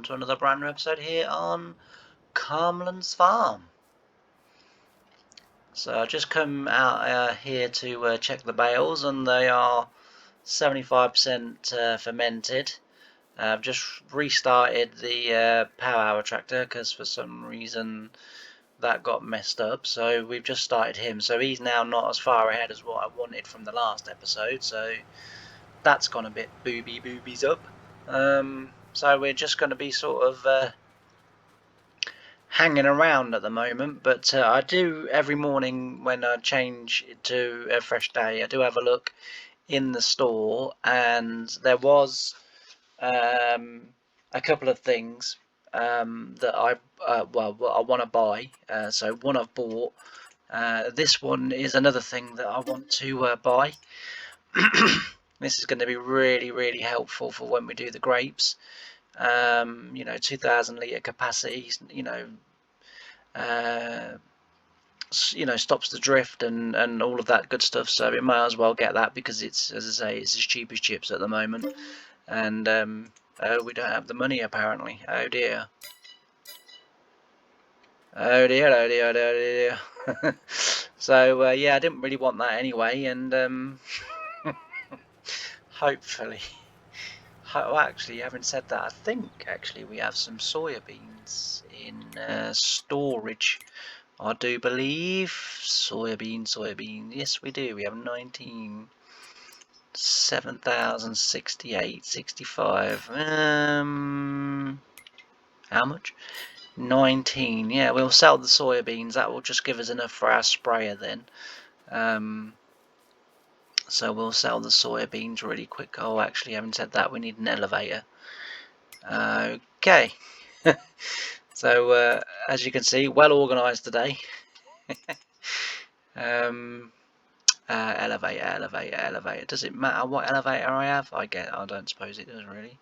to another brand new episode here on Carmlands Farm. So I just come out here to check the bales, and they are 75% fermented. I've just restarted the power hour tractor because for some reason that got messed up, so we've just started him. So he's now not as far ahead as what I wanted from the last episode, so that's gone a bit boobies up. So we're just going to be sort of hanging around at the moment, but I do every morning when I change to a fresh day, I do have a look in the store, and there was a couple of things that I want to buy. So one I've bought. This one is another thing that I want to buy. This is going to be really helpful for when we do the grapes. 2,000 litre capacity. Stops the drift and all of that good stuff. So we might as well get that because it's, as I say, it's as cheap as chips at the moment. And we don't have the money apparently. Oh dear. Oh dear. So yeah, I didn't really want that anyway, and hopefully. Well, actually, having said that, I think actually we have some soya beans in storage. I do believe soya bean. Yes, we do. We have 19, 7,068, 65. How much? 19. Yeah, we'll sell the soya beans. That will just give us enough for our sprayer then. So we'll sell the soya beans really quick. Oh, actually, having said that, we need an elevator. Okay. So as you can see, well organised today. Elevator. Does it matter what elevator I have? I don't suppose it does really.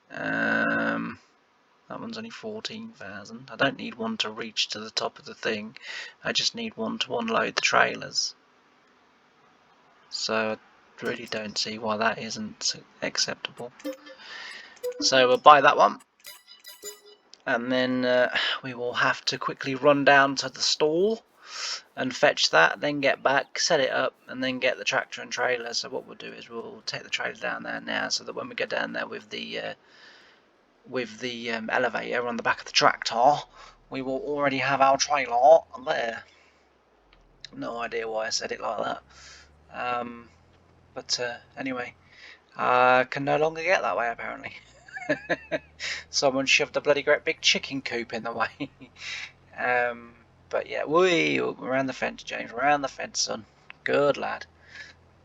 That one's only 14,000. I don't need one to reach to the top of the thing. I just need one to unload the trailers. So I really don't see why that isn't acceptable. So we'll buy that one. And then we will have to quickly run down to the stall and fetch that, then get back, set it up, and then get the tractor and trailer. So what we'll do is we'll take the trailer down there now, so that when we get down there with the elevator on the back of the tractor, we will already have our trailer there. No idea why I said it like that. But anyway, I can no longer get that way apparently. Someone shoved a bloody great big chicken coop in the way. But yeah, around the fence, James, around the fence, son. Good lad.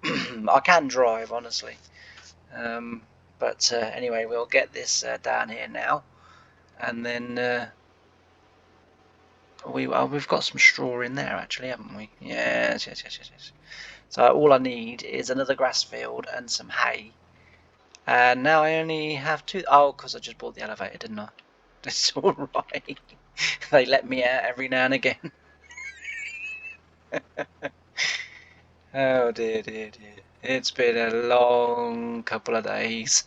I can drive, honestly. But anyway, we'll get this down here now, and then we've got some straw in there actually, haven't we? Yes. So all I need is another grass field and some hay. And now I only have two. Oh, because I just bought the elevator, didn't I? It's all right. They let me out every now and again. Oh dear. It's been a long couple of days.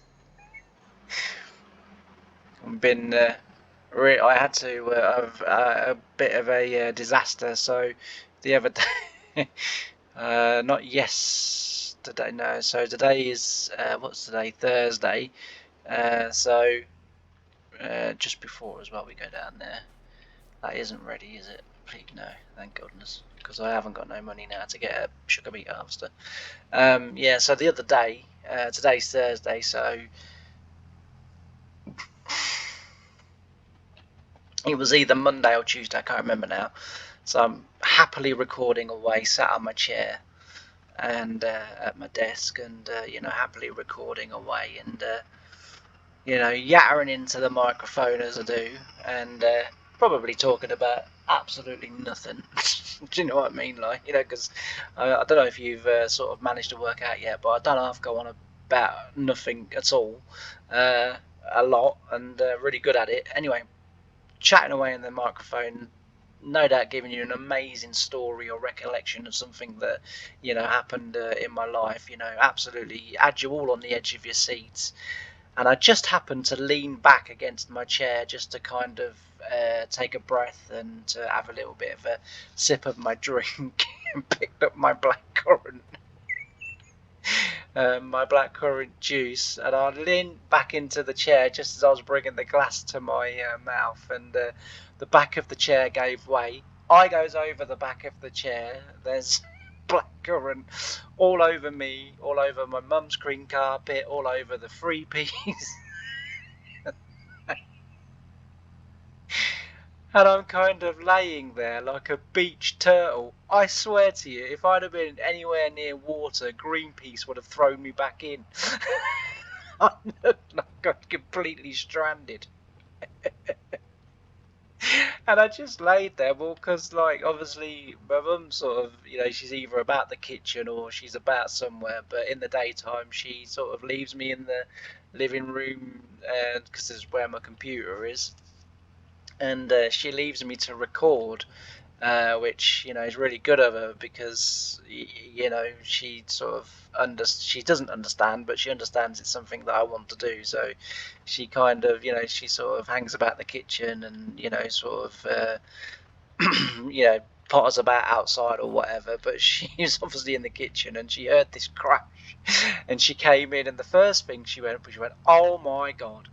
I had to have a bit of a disaster. So the other day, not yesterday, no. So today is what's today? Thursday. So just before as well, we go down there. That isn't ready, is it? Please no, thank goodness, because I haven't got no money now to get a sugar beet harvester. Yeah, so the other day, today's Thursday, so it was either Monday or Tuesday, I can't remember now. So I'm happily recording away, sat on my chair and at my desk, and happily recording away, and yattering into the microphone as I do, and probably talking about absolutely nothing. Do you know what I mean? Like, because I don't know if you've sort of managed to work out yet, but I don't know if I go on about nothing at all, a lot, and really good at it. Anyway, chatting away in the microphone, no doubt giving you an amazing story or recollection of something that happened in my life. Absolutely had you all on the edge of your seats. and I just happened to lean back against my chair just to kind of take a breath and to have a little bit of a sip of my drink, and picked up my blackcurrant juice, and I leaned back into the chair just as I was bringing the glass to my mouth, and the back of the chair gave way. I goes over the back of the chair. There's blackcurrant all over me, all over my mum's green carpet, all over the three-piece. And I'm kind of laying there like a beach turtle. I swear to you, if I'd have been anywhere near water, Greenpeace would have thrown me back in. I looked like I got completely stranded. And I just laid there, well, because, like, obviously my mum sort of, you know, she's either about the kitchen or she's about somewhere, but in the daytime she sort of leaves me in the living room, because this is where my computer is, and she leaves me to record, which, you know, is really good of her, because, you know, she sort of she doesn't understand, but she understands it's something that I want to do. So she kind of, you know, she sort of hangs about the kitchen and, you know, sort of you know, potters about outside or whatever, but she's obviously in the kitchen, and she heard this crash, and she came in, and the first thing she went, oh my god.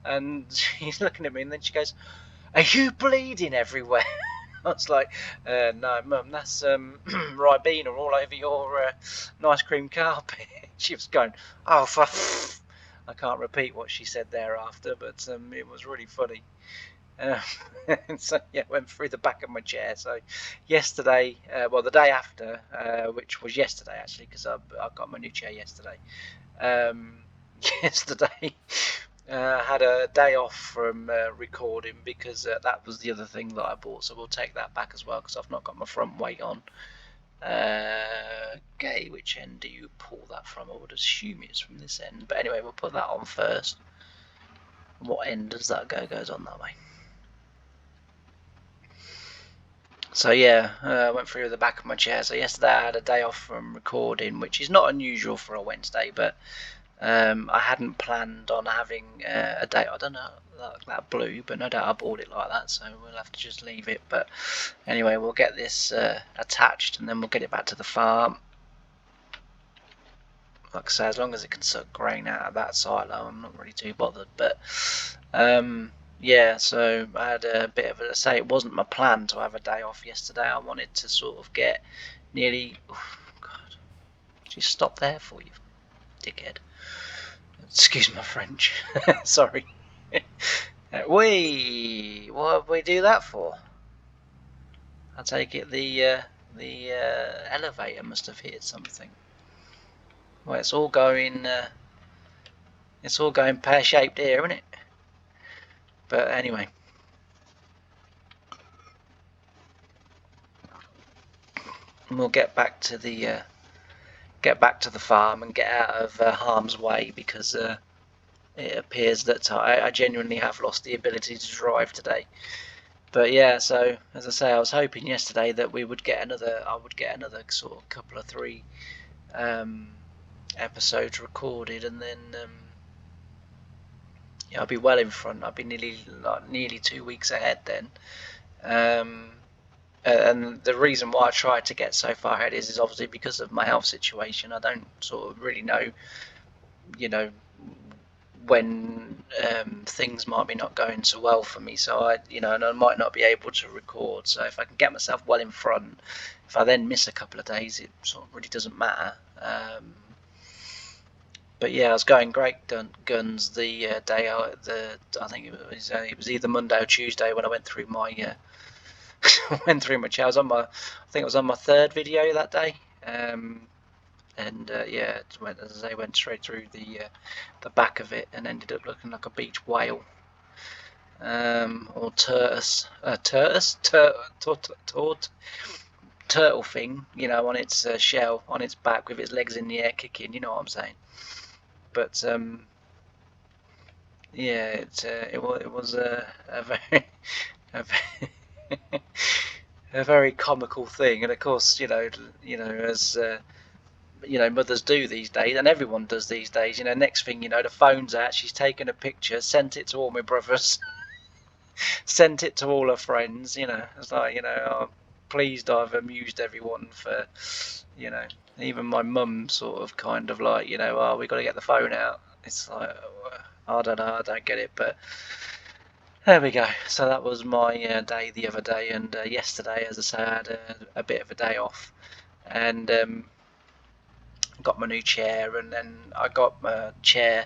And she's looking at me, and then she goes, are you bleeding everywhere? I was like, no, Mum, that's Ribena all over your nice cream carpet. She was going, oh, I can't repeat what she said thereafter, but it was really funny. So yeah, went through the back of my chair. So yesterday, well, the day after, which was yesterday actually, because I got my new chair yesterday. Yesterday, had a day off from recording, because that was the other thing that I bought, so we'll take that back as well, because I've not got my front weight on. Okay, which end do you pull that from? I would assume it's from this end, but anyway, we'll put that on first. What end does that go? Goes on that way. So yeah, I went through the back of my chair. So yesterday I had a day off from recording, which is not unusual for a Wednesday, but I hadn't planned on having a day. I don't know that blue, but no doubt I bought it like that, so we'll have to just leave it. But anyway, we'll get this attached, and then we'll get it back to the farm. Like I say, as long as it can suck grain out of that silo, I'm not really too bothered. But yeah, so I had a bit of say it wasn't my plan to have a day off yesterday. I wanted to sort of get nearly. Oh God, just stop there for you, dickhead. Excuse my French. Sorry. What would we do that for? I take it the elevator must have hit something. Well, it's all going pear-shaped here, isn't it? But anyway. We'll get back to the farm and get out of harm's way, because it appears that I genuinely have lost the ability to drive today. But yeah, so as I say, I was hoping yesterday that I would get another sort of couple of 3 episodes recorded, and then yeah, I'll be well in front. I'll be nearly 2 weeks ahead then. And the reason why I tried to get so far ahead is obviously because of my health situation. I don't sort of really know, you know, when things might be not going so well for me, so and I might not be able to record. So if I can get myself well in front, if I then miss a couple of days, it sort of really doesn't matter. But yeah, I was going great guns the day I think it was either Monday or Tuesday when I went through my chair. I think it was on my 3rd video that day. And yeah, as I went straight through the back of it and ended up looking like a beach whale, or turtle thing, you know, on its shell, on its back with its legs in the air kicking. You know what I'm saying? But yeah, it was a very a very comical thing, and of course, you know, as mothers do these days, and everyone does these days. Next thing you know, the phone's out. She's taken a picture, sent it to all my brothers, sent it to all her friends. It's like, I'm pleased I've amused everyone for, even my mum sort of kind of like, oh, we got to get the phone out. It's like, I don't know, I don't get it, but there we go. So that was my day the other day, and yesterday, as I say, I had a bit of a day off, and got my new chair, and then I got my chair,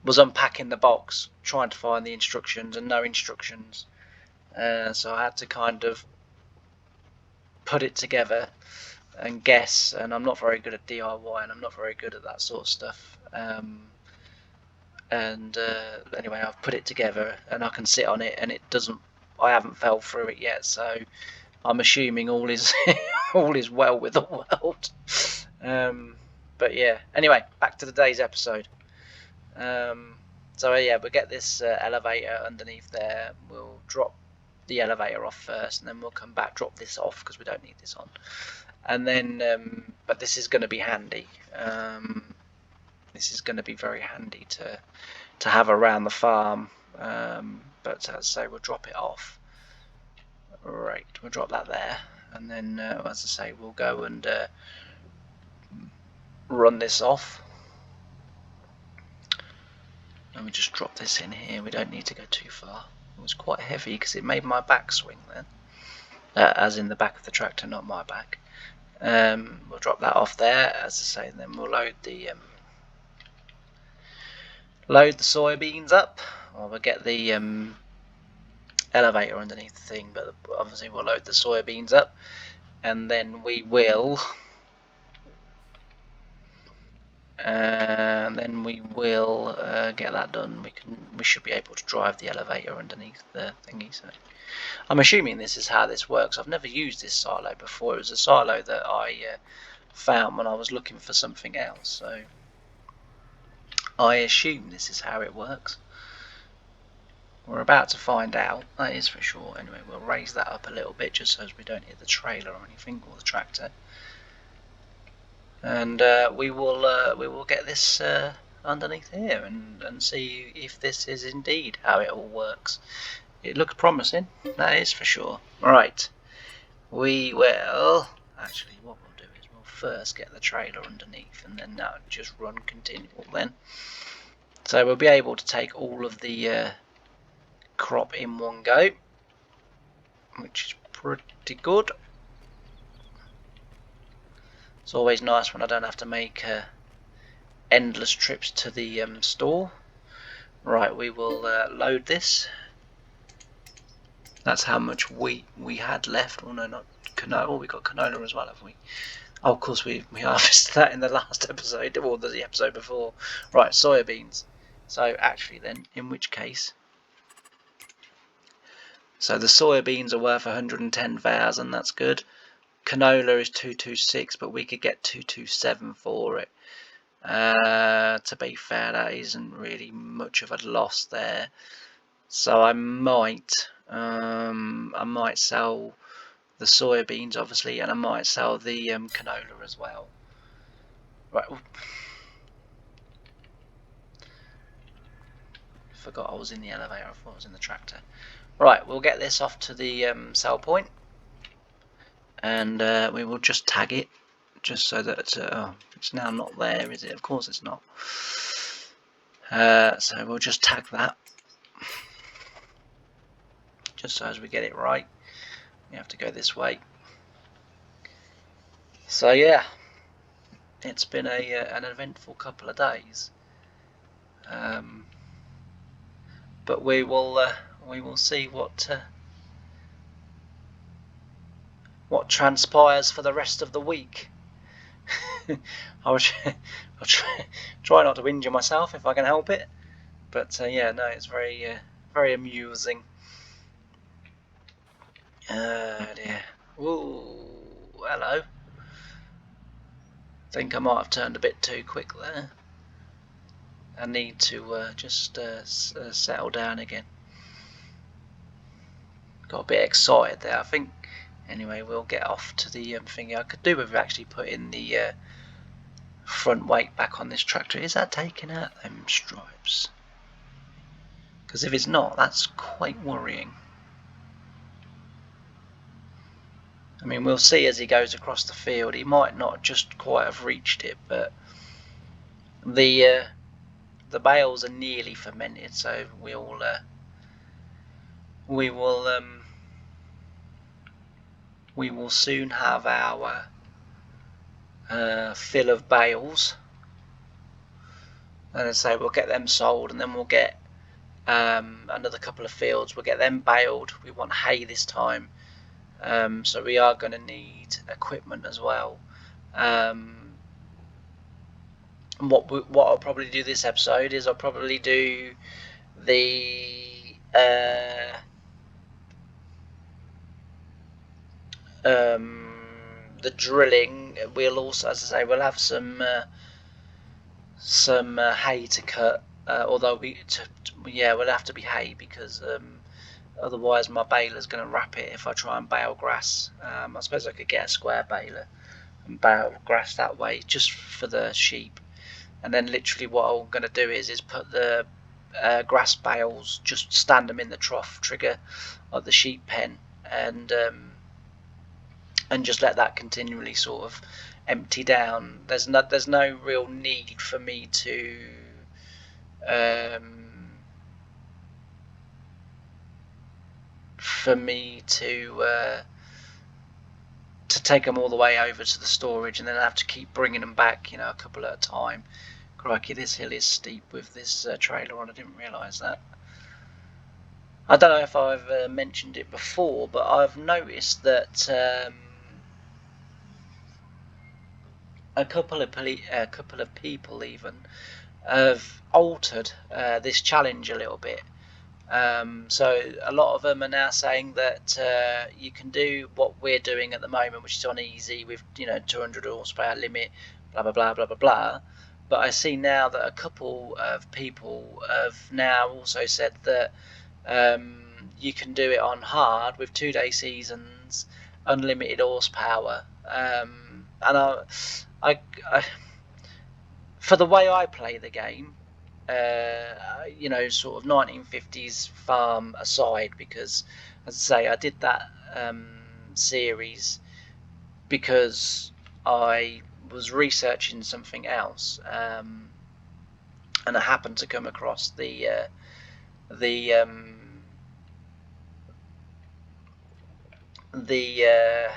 was unpacking the box, trying to find the instructions, and no instructions. So I had to kind of put it together and guess, and I'm not very good at DIY, and I'm not very good at that sort of stuff. Anyway, I've put it together, and I can sit on it, and I haven't fell through it yet, so I'm assuming all is all is well with the world. But yeah, anyway, back to today's episode. So yeah, we'll get this elevator underneath there. We'll drop the elevator off first, and then we'll come back, drop this off because we don't need this on. And then, but this is going to be handy. This is going to be very handy to have around the farm. But as I say, we'll drop it off. Right, we'll drop that there, and then as I say, we'll go and run this off. And we just drop this in here. We don't need to go too far. It was quite heavy because it made my back swing then, as in the back of the tractor, not my back. We'll drop that off there, as I say, and then we'll load the soybeans up, or we'll get the elevator underneath the thing, but obviously we'll load the soybeans up, and then we will get that done. We should be able to drive the elevator underneath the thingy. So I'm assuming this is how this works. I've never used this silo before. It was a silo that I found when I was looking for something else, so I assume this is how it works. We're about to find out, that is for sure. Anyway, we'll raise that up a little bit just so as we don't hit the trailer or anything, or the tractor. And we will get this underneath here and see if this is indeed how it all works. It looks promising, that is for sure. Right, we will actually, what we'll do is we'll first get the trailer underneath, and then that'll just run continual then. So we'll be able to take all of the crop in one go, which is pretty good. It's always nice when I don't have to make endless trips to the store. Right, we will load this. That's how much wheat we had left. Well, no, not canola. Oh, we got canola as well, have we? Oh, of course, we harvested that in the last episode, or the episode before. Right, soybeans. So actually then, in which case, so the soybeans are worth 110,000, that's good. Canola is 226, but we could get 227 for it. To be fair, that isn't really much of a loss there. So I might sell the soybeans, obviously, and I might sell the canola as well. Right. Forgot I was in the elevator. I thought I was in the tractor. Right, we'll get this off to the sell point, and we will just tag it, just so that it's now not there, is it? Of course it's not. So we'll just tag that, just so as we get it right. We have to go this way. So yeah, it's been an eventful couple of days, but we will see what transpires for the rest of the week. I'll try not to injure myself if I can help it, but yeah, no, it's very amusing. Dear. Ooh, hello. I think I might have turned a bit too quick there. I need to just settle down again. Got a bit excited there. I think Anyway, we'll get off to the thingy. I could do with actually putting the front weight back on this tractor. Is that taking out them stripes? Because if it's not, that's quite worrying. I mean, we'll see as he goes across the field. He might not just quite have reached it, but the bales are nearly fermented, so we will soon have our fill of bales, and as I say, we'll get them sold, and then we'll get another couple of fields. We'll get them baled. We want hay this time, so we are going to need equipment as well. What I'll probably do this episode is I'll probably do the drilling. We'll also, as I say, we'll have some hay to cut. Although we'll have to be hay because otherwise my baler's going to wrap it if I try and bale grass. I suppose I could get a square baler and bale grass that way just for the sheep. And then literally what I'm going to do is put the grass bales, just stand them in the trough trigger of the sheep pen, and just let that continually sort of empty down. There's no real need for me to take them all the way over to the storage and then have to keep bringing them back, a couple at a time. Crikey, this hill is steep with this trailer on. I didn't realise that. I don't know if I've mentioned it before, but I've noticed that a couple of people even have altered this challenge a little bit. So a lot of them are now saying that you can do what we're doing at the moment, which is on easy with 200 horsepower limit, blah blah blah blah blah blah. But I see now that a couple of people have now also said that you can do it on hard with 2-day seasons, unlimited horsepower, and I for the way I play the game, sort of 1950s farm aside, because as I say, I did that series because I was researching something else, and I happened to come across the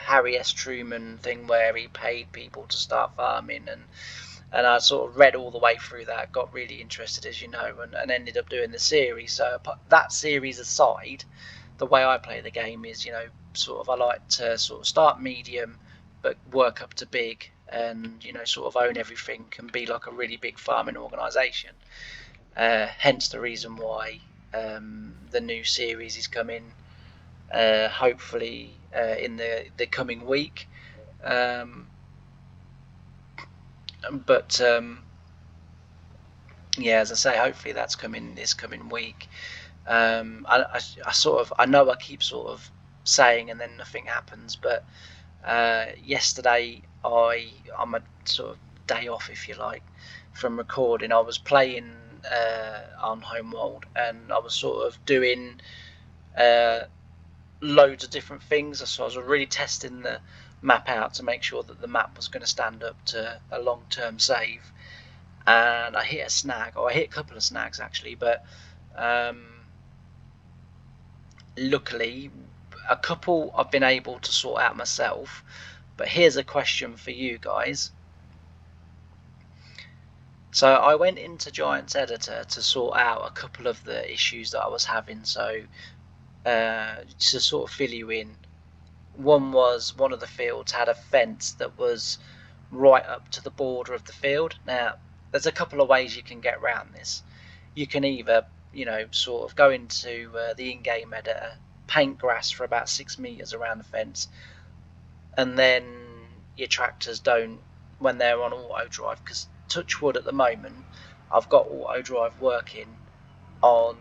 Harry S. Truman thing where he paid people to start farming, and I sort of read all the way through that, got really interested, as you know, and ended up doing the series. So that series aside, the way I play the game is, sort of I like to sort of start medium but work up to big, and sort of own everything and be like a really big farming organisation. Hence the reason why the new series is coming, hopefully in the coming week. But as I say, hopefully that's coming this coming week. I know I keep sort of saying and then nothing happens, but yesterday I'm a sort of day off, if you like, from recording. I was playing on Homeworld, and I was sort of doing loads of different things. So I was really testing the map out to make sure that the map was going to stand up to a long-term save, and I hit a snag, or I hit a couple of snags actually, but luckily a couple I've been able to sort out myself. But here's a question for you guys. So I went into Giants Editor to sort out a couple of the issues that I was having. So to sort of fill you in, one was one of the fields had a fence that was right up to the border of the field. Now there's a couple of ways you can get around this. You can either sort of go into the in-game editor, paint grass for about 6 meters around the fence, and then your tractors don't, when they're on auto drive, because touch wood at the moment I've got auto drive working on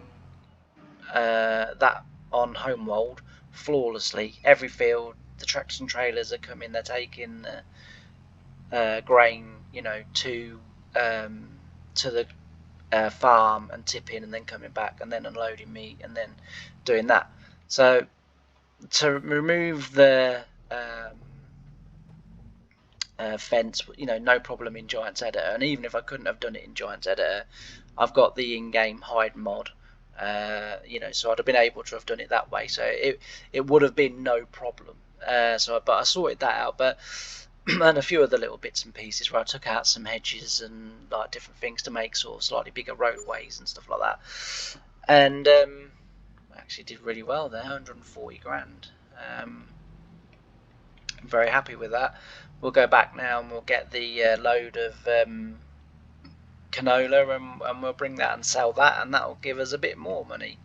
that on Homeworld flawlessly. Every field the tractors and trailers are coming, they're taking grain, you know, to the farm and tipping, and then coming back and then unloading meat and then doing that. So to remove the fence, you know, no problem in Giants Editor, and even if I couldn't have done it in Giants Editor, I've got the in-game hide mod, you know, so I'd have been able to have done it that way, so it would have been no problem. But I sorted that out, but and a few other little bits and pieces where I took out some hedges and like different things to make sort of slightly bigger roadways and stuff like that, and I actually did really well there, 140 grand. I'm very happy with that. We'll go back now and we'll get the load of canola, and we'll bring that and sell that, and that'll give us a bit more money.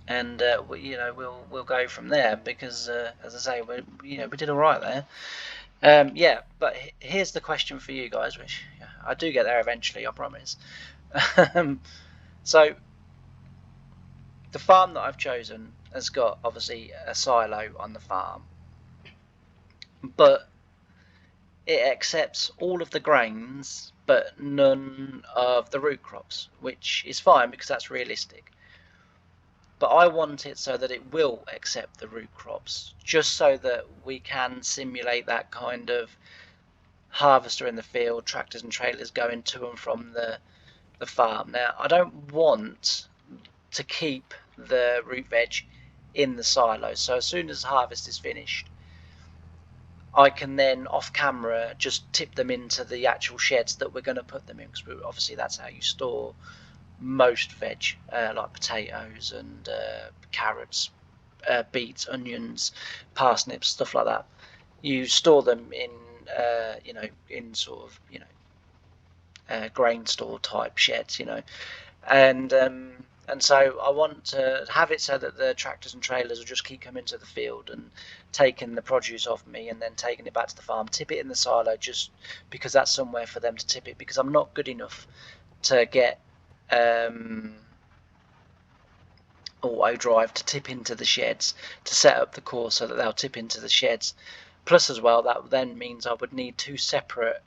And you know, we'll go from there, because as I say, we did all right there. Yeah, but here's the question for you guys, which I do get there eventually, I promise. So the farm that I've chosen has got obviously a silo on the farm, but it accepts all of the grains but none of the root crops, which is fine because that's realistic. But I want it so that it will accept the root crops, just so that we can simulate that kind of harvester in the field, tractors and trailers going to and from the farm. Now, I don't want to keep the root veg in the silo, so as soon as harvest is finished, I can then off camera just tip them into the actual sheds that we're going to put them in, because obviously that's how you store most veg, like potatoes and carrots, beets, onions, parsnips, stuff like that. You store them in in sort of grain store type sheds, and so I want to have it so that the tractors and trailers will just keep coming to the field and taking the produce off me, and then taking it back to the farm, tip it in the silo, just because that's somewhere for them to tip it, because I'm not good enough to get auto drive to tip into the sheds, to set up the course so that they'll tip into the sheds. Plus as well, that then means I would need two separate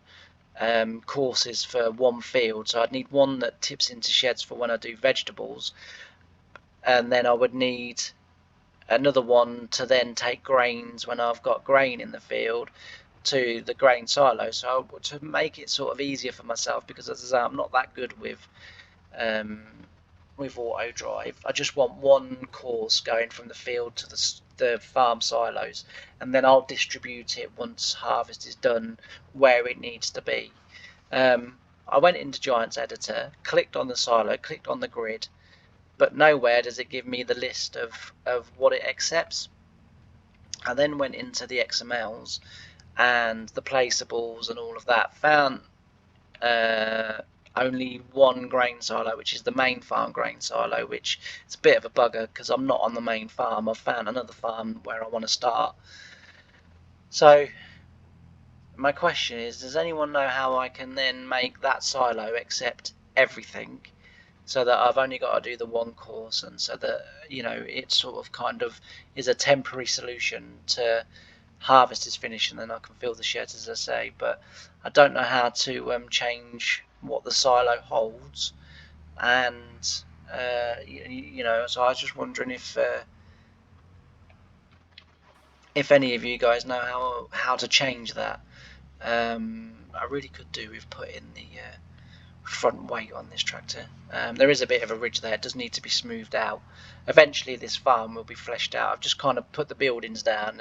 courses for one field, so I'd need one that tips into sheds for when I do vegetables, and then I would need another one to then take grains when I've got grain in the field to the grain silo. So to make it sort of easier for myself, because as I say, I'm not that good with auto drive. I just want one course going from the field to the farm silos, and then I'll distribute it once harvest is done where it needs to be. I went into Giants Editor, clicked on the silo, clicked on the grid, but nowhere does it give me the list of what it accepts. I then went into the XMLs and the placeables and all of that, found only one grain silo, which is the main farm grain silo, which is a bit of a bugger because I'm not on the main farm. I've found another farm where I want to start. So my question is, does anyone know how I can then make that silo accept everything, so that I've only got to do the one course, and so that it sort of kind of is a temporary solution to harvest is finished and then I can fill the sheds, as I say. But I don't know how to change what the silo holds, and so I was just wondering if any of you guys know how to change that. I really could do with putting the front weight on this tractor. There is a bit of a ridge there, it does need to be smoothed out. Eventually this farm will be fleshed out. I've just kind of put the buildings down,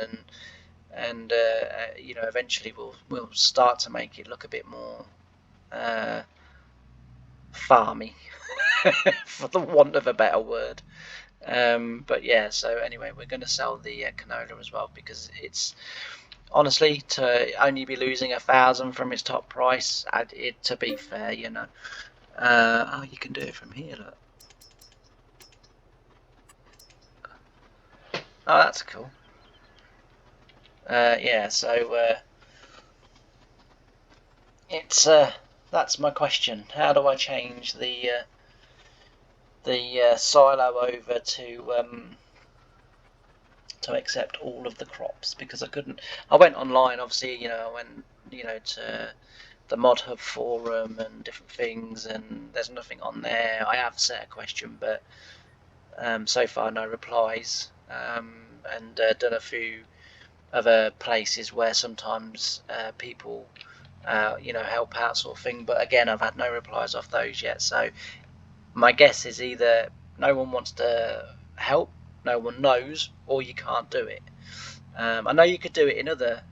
and eventually we'll start to make it look a bit more farmy, for the want of a better word. But yeah, so anyway, we're going to sell the canola as well, because it's honestly, to only be losing 1,000 from its top price, to be fair, oh, you can do it from here, look. Oh, that's cool. Yeah, so it's that's my question. How do I change the the silo over to accept all of the crops, because I couldn't. I went online, obviously, I went to the Mod Hub forum and different things, and there's nothing on there. I have set a question, but so far no replies, and done a few other places where sometimes people help out, sort of thing, but again, I've had no replies off those yet. So my guess is either no one wants to help, no one knows, or you can't do it. I know you could do it in other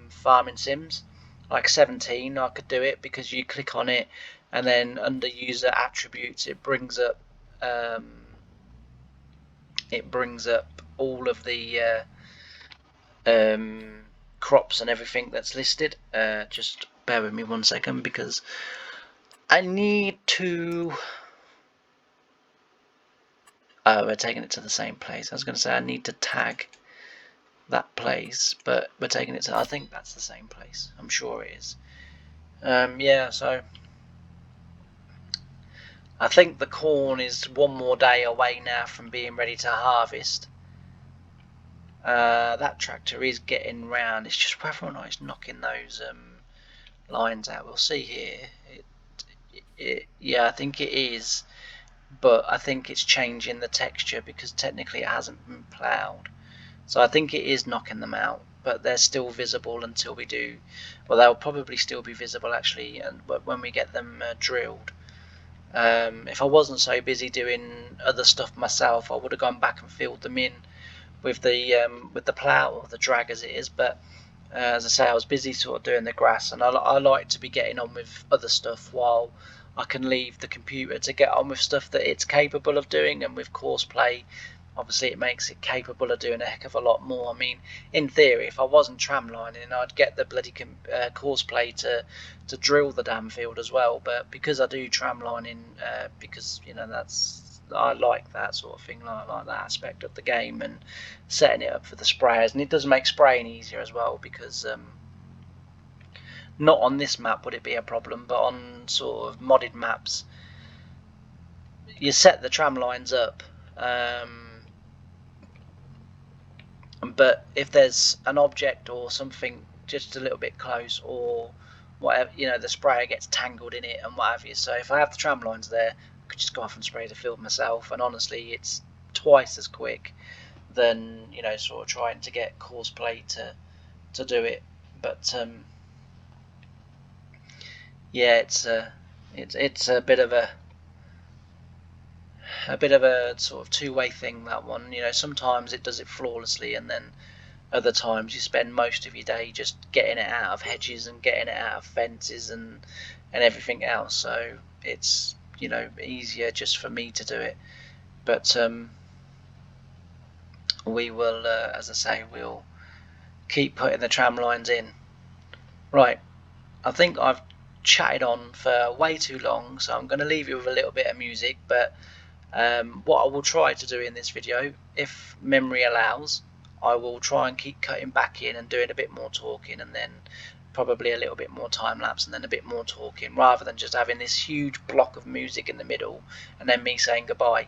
farming sims, like 17. I could do it because you click on it, and then under user attributes, it brings up all of the crops and everything that's listed. Just bear with me 1 second, because I need to. Oh, we're taking it to the same place. I was going to say I need to tag that place, but we're taking it to. I think that's the same place. I'm sure it is. Yeah, so I think the corn is 1 more day away now from being ready to harvest. That tractor is getting round. It's just whether or not it's knocking those lines out. We'll see here. Yeah, I think it is, but I think it's changing the texture because technically it hasn't been ploughed. So I think it is knocking them out, but they're still visible until we do. Well, they'll probably still be visible actually, and when we get them drilled. If I wasn't so busy doing other stuff myself, I would have gone back and filled them in with the plough, or the drag as it is. But as I say, I was busy sort of doing the grass, and I like to be getting on with other stuff while I can leave the computer to get on with stuff that it's capable of doing. And with Courseplay, obviously it makes it capable of doing a heck of a lot more. I mean, in theory, if I wasn't tramlining, I'd get the bloody Courseplay to drill the damn field as well. But because I do tramlining, because I like that sort of thing, like that aspect of the game, and setting it up for the sprayers, and it does make spraying easier as well, because not on this map would it be a problem, but on sort of modded maps, you set the tram lines up, but if there's an object or something just a little bit close, or whatever, the sprayer gets tangled in it and what have you. So if I have the tram lines there, I could just go off and spray the field myself, and honestly it's twice as quick than sort of trying to get Courseplay to do it. But yeah, it's a bit of a sort of two-way thing, that one. Sometimes it does it flawlessly, and then other times you spend most of your day just getting it out of hedges and getting it out of fences and everything else. So it's easier just for me to do it. But we will, as I say, we'll keep putting the tram lines in. Right, I think I've chatted on for way too long, so I'm going to leave you with a little bit of music. But what I will try to do in this video, if memory allows, I will try and keep cutting back in and doing a bit more talking, and then probably a little bit more time lapse, and then a bit more talking, rather than just having this huge block of music in the middle and then me saying goodbye.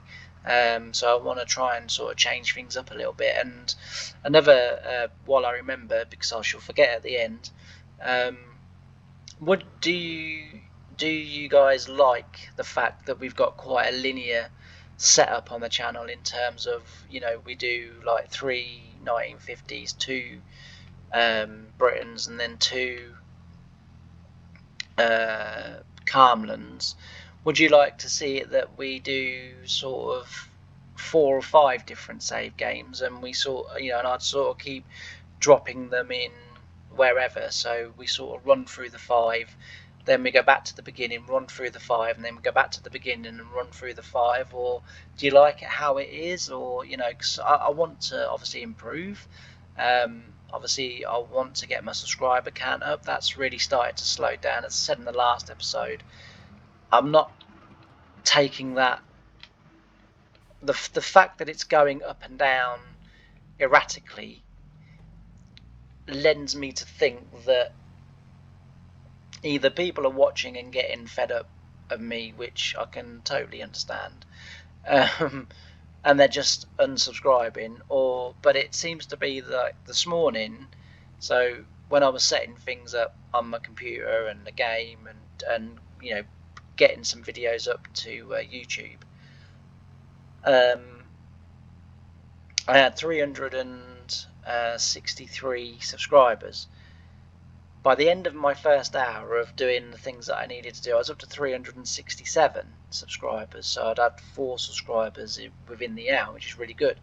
So I want to try and sort of change things up a little bit. And another, while I remember, because I shall forget at the end, do you guys like the fact that we've got quite a linear setup on the channel, in terms of we do like 3 1950s, 2 Britons, and then 2 Calmlands? Would you like to see it that we do sort of 4 or 5 different save games, and we and I'd sort of keep dropping them in wherever, so we sort of run through the 5, then we go back to the beginning, run through the 5, and then we go back to the beginning and run through the 5? Or do you like it how it is? Or because I want to obviously improve. Obviously I want to get my subscriber count up. That's really started to slow down. As I said in the last episode, I'm not taking that, the fact that it's going up and down erratically lends me to think that either people are watching and getting fed up of me, which I can totally understand, and they're just unsubscribing. But it seems to be that this morning, so when I was setting things up on my computer and the game and getting some videos up to YouTube, I had 363 subscribers. By the end of my first hour of doing the things that I needed to do, I was up to 367 subscribers. So I'd had 4 subscribers within the hour, which is really good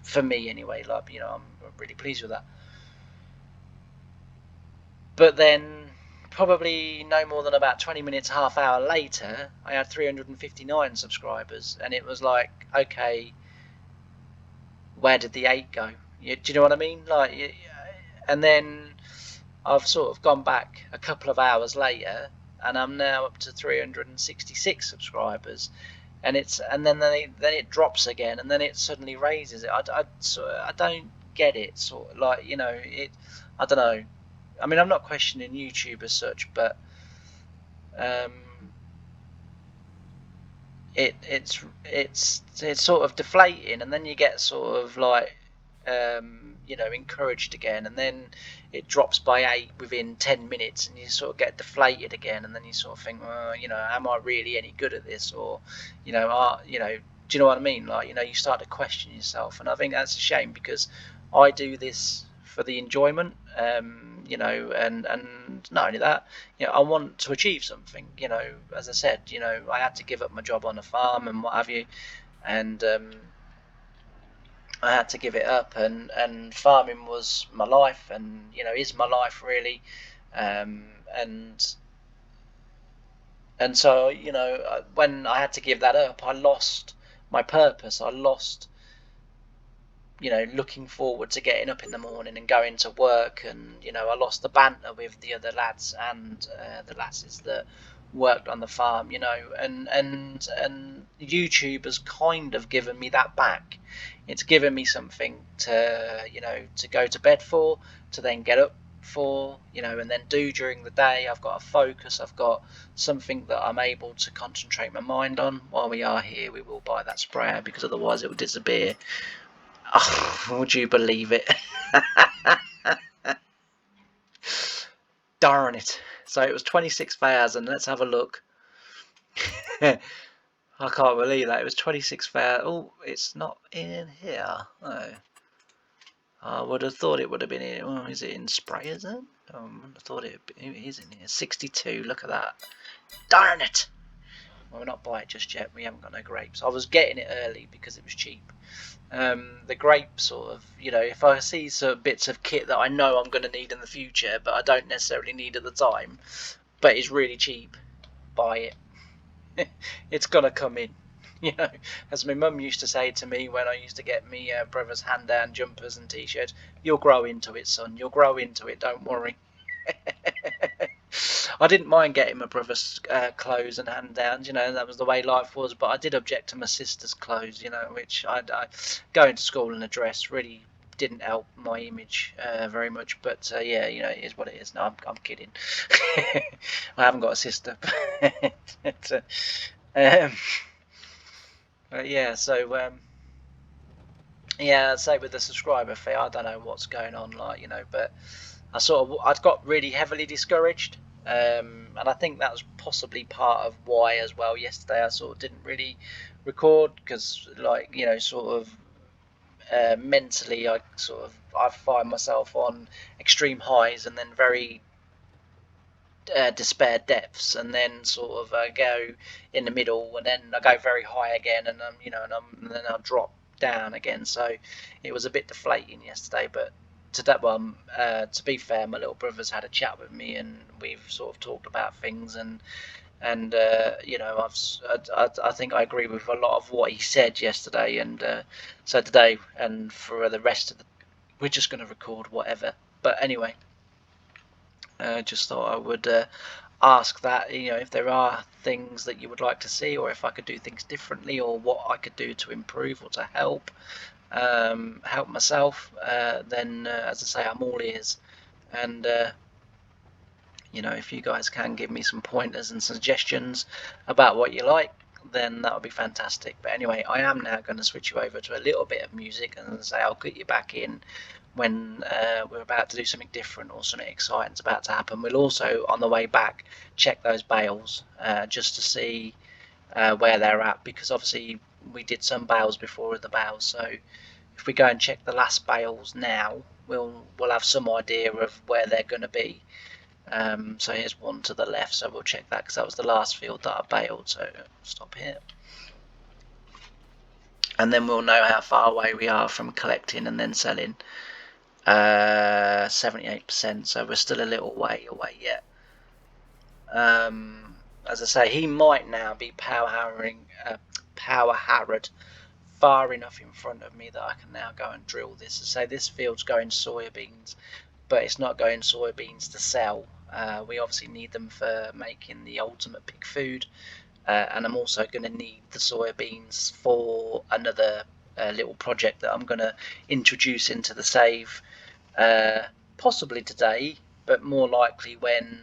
for me anyway. Like, I'm really pleased with that. But then probably no more than about 20 minutes, half hour later, I had 359 subscribers, and it was like, okay, where did the 8 go? Do you know what I mean? Like, and then I've sort of gone back a couple of hours later, and I'm now up to 366 subscribers, and then it drops again, and then it suddenly raises it. I don't get it. Sort of like, I don't know. I mean, I'm not questioning YouTube as such, but it's sort of deflating, and then you get sort of like encouraged again, and then it drops by 8 within 10 minutes, and you sort of get deflated again, and then you sort of think, well, am I really any good at this, or do you know what I mean? Like, you start to question yourself, and I think that's a shame, because I do this for the enjoyment, and not only that, I want to achieve something. As I said, I had to give up my job on a farm and what have you, and I had to give it up, and farming was my life, and is my life really, and so when I had to give that up, I lost my purpose. I lost looking forward to getting up in the morning and going to work, and I lost the banter with the other lads and the lasses that worked on the farm, and YouTube has kind of given me that back. It's given me something to to go to bed for, to then get up for, and then do during the day. I've got a focus, I've got something that I'm able to concentrate my mind on. While we are here, we will buy that sprayer, because otherwise it will disappear. Oh, would you believe it? Darn it. So it was 26,000. Let's have a look. I can't believe that. It was 26,000. Oh, it's not in here. Oh. I would have thought it would have been in. Oh, is it in sprayers then? I thought it is in here. 62. Look at that. Darn it. Well, we're not buying it just yet. We haven't got no grapes. I was getting it early because it was cheap. The grape sort of, if I see some bits of kit that I know I'm going to need in the future, but I don't necessarily need at the time, but it's really cheap, buy it. It's going to come in. As my mum used to say to me when I used to get me brother's hand-down jumpers and t-shirts, you'll grow into it, son. You'll grow into it, don't worry. I didn't mind getting my brother's clothes and hand-downs, that was the way life was, but I did object to my sister's clothes, which I going to school in a dress really didn't help my image very much, but yeah, it is what it is. No, I'm kidding. I haven't got a sister. But yeah, so yeah, I'd say with the subscriber fee, I don't know what's going on, like, but I'd got really heavily discouraged, and I think that was possibly part of why as well. Yesterday I sort of didn't really record, because like, sort of mentally I find myself on extreme highs and then very despair depths, and then sort of go in the middle, and then I go very high again, and and then I'll drop down again. So it was a bit deflating yesterday, but to be fair, my little brother's had a chat with me, and we've sort of talked about things, and I think I agree with a lot of what he said yesterday, and so today and for the rest of we're just going to record whatever. But anyway, just thought I would ask that, if there are things that you would like to see, or if I could do things differently, or what I could do to improve or to help myself, then as I say, I'm all ears. And if you guys can give me some pointers and suggestions about what you like, then that would be fantastic. But anyway, I am now going to switch you over to a little bit of music and say I'll get you back in when we're about to do something different or something exciting's about to happen. We'll also, on the way back, check those bales just to see where they're at, because obviously we did some bales before the bales. So if we go and check the last bales now, we'll have some idea of where they're going to be. So here's one to the left, so we'll check that because that was the last field that I baled. So stop here, and then we'll know how far away we are from collecting and then selling. 78%, so we're still a little way away yet. As I say, he might now be power harrowed far enough in front of me that I can now go and drill this. So say this field's going soybeans, but it's not going soybeans to sell. We obviously need them for making the ultimate pig food, and I'm also going to need the soybeans for another little project that I'm going to introduce into the save, possibly today, but more likely when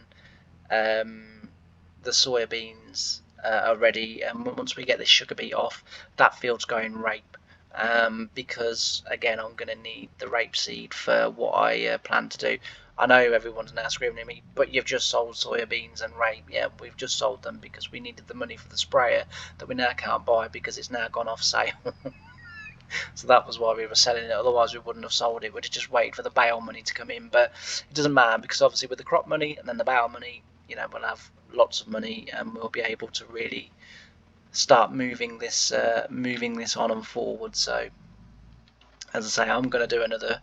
the soybeans are ready, and once we get this sugar beet off, that field's going rape, because again I'm going to need the rapeseed for what I plan to do. I know everyone's now screaming at me, but you've just sold soybeans and rape. Yeah, we've just sold them because we needed the money for the sprayer that we now can't buy because it's now gone off sale. So that was why we were selling it, otherwise we wouldn't have sold it. We'd have just waited for the bale money to come in, but it doesn't matter because obviously with the crop money and then the bale money, you know, we'll have lots of money and we'll be able to really start moving this on and forward. So as I say, I'm going to do another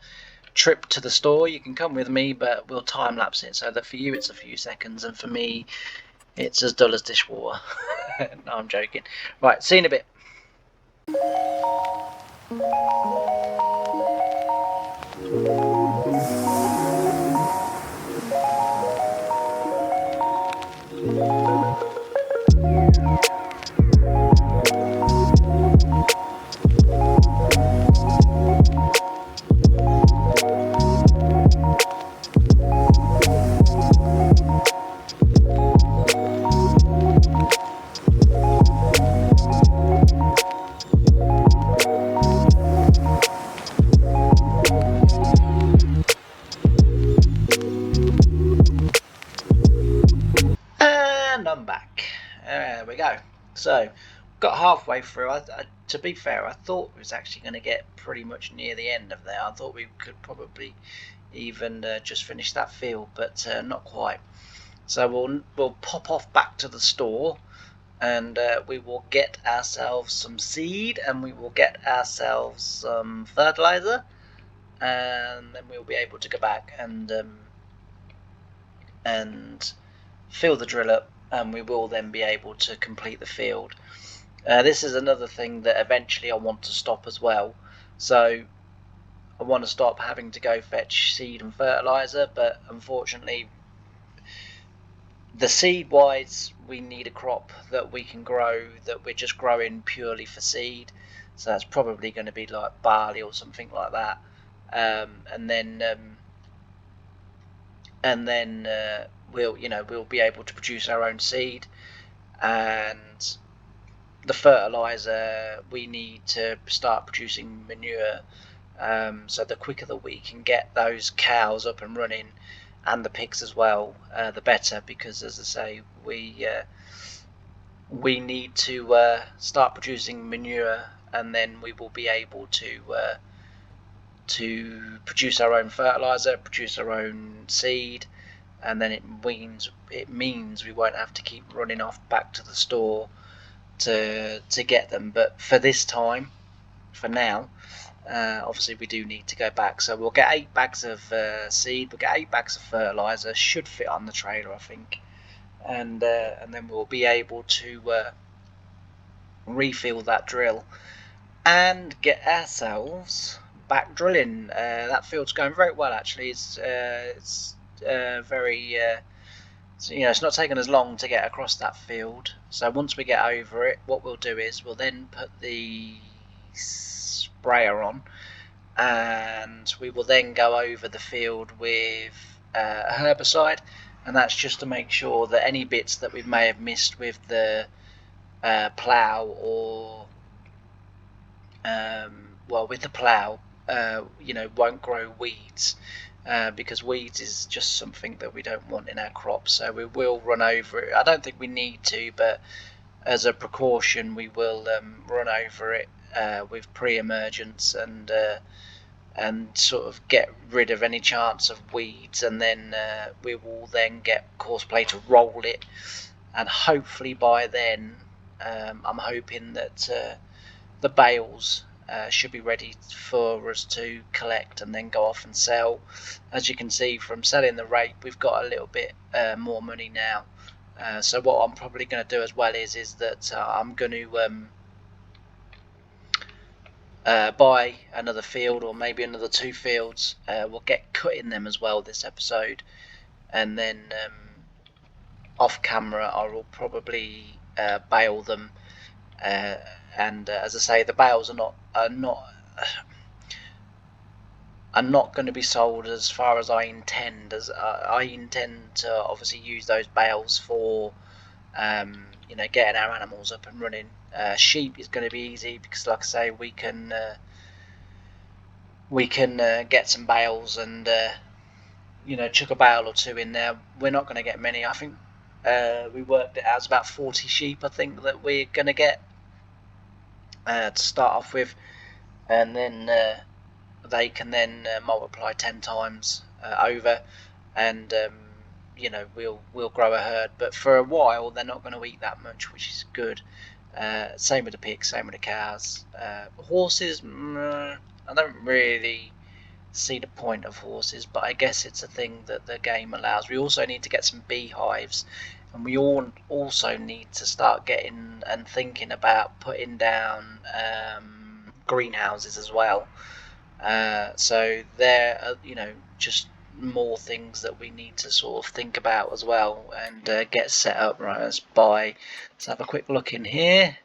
trip to the store. You can come with me, but we'll time lapse it so that for you it's a few seconds and for me it's as dull as dishwater. No, I'm joking. Right, see you in a bit. And I'm back. There we go. So got halfway through. To be fair, I thought we was actually going to get pretty much near the end of there. I thought we could probably even just finish that field, but not quite. So we'll pop off back to the store, and we will get ourselves some seed, and we will get ourselves some fertilizer, and then we'll be able to go back and fill the drill up, and we will then be able to complete the field. This is another thing that eventually I want to stop as well. So I want to stop having to go fetch seed and fertilizer, but unfortunately the seed wise we need a crop that we can grow, that we're just growing purely for seed. So that's probably going to be like barley or something like that, and then we'll be able to produce our own seed. And the fertilizer, we need to start producing manure, so the quicker that we can get those cows up and running and the pigs as well, the better, because as I say, we need to start producing manure, and then we will be able to produce our own fertilizer, produce our own seed, and then it means we won't have to keep running off back to the store to get them. But for this time, for now, obviously we do need to go back. So we'll get 8 bags of seed, we'll get 8 bags of fertilizer, should fit on the trailer I think, and then we'll be able to refill that drill and get ourselves back drilling. That field's going very well actually. It's very it's not taking us long to get across that field. So once we get over it, what we'll do is we'll then put the sprayer on, and we will then go over the field with a herbicide, and that's just to make sure that any bits that we may have missed with the plough or well, with the plough, won't grow weeds, because weeds is just something that we don't want in our crops. So we will run over it. I don't think we need to, but as a precaution, we will run over it with pre-emergence and sort of get rid of any chance of weeds, and then we will then get Courseplay to roll it, and hopefully by then I'm hoping that the bales should be ready for us to collect and then go off and sell. As you can see from selling the rape, we've got a little bit more money now. So what I'm probably going to do as well is that I'm going to buy another field, or maybe another 2 fields. We'll get cutting them as well this episode, and then off camera I will probably bale them. And as I say, the bales are not going to be sold as far as I intend. As I intend to obviously use those bales for getting our animals up and running. Sheep is going to be easy because, like I say, we can get some bales and chuck a bale or 2 in there. We're not going to get many. I think we worked it out. It's about 40 sheep, I think, that we're going to get to start off with, and then they can then multiply 10 times over, and we'll grow a herd. But for a while they're not going to eat that much, which is good. Same with the pigs, same with the cows. Horses, I don't really see the point of horses, but I guess it's a thing that the game allows. We also need to get some beehives, and we all also need to start getting and thinking about putting down greenhouses as well. So there are just more things that we need to sort of think about as well and get set up. Right, let's have a quick look in here,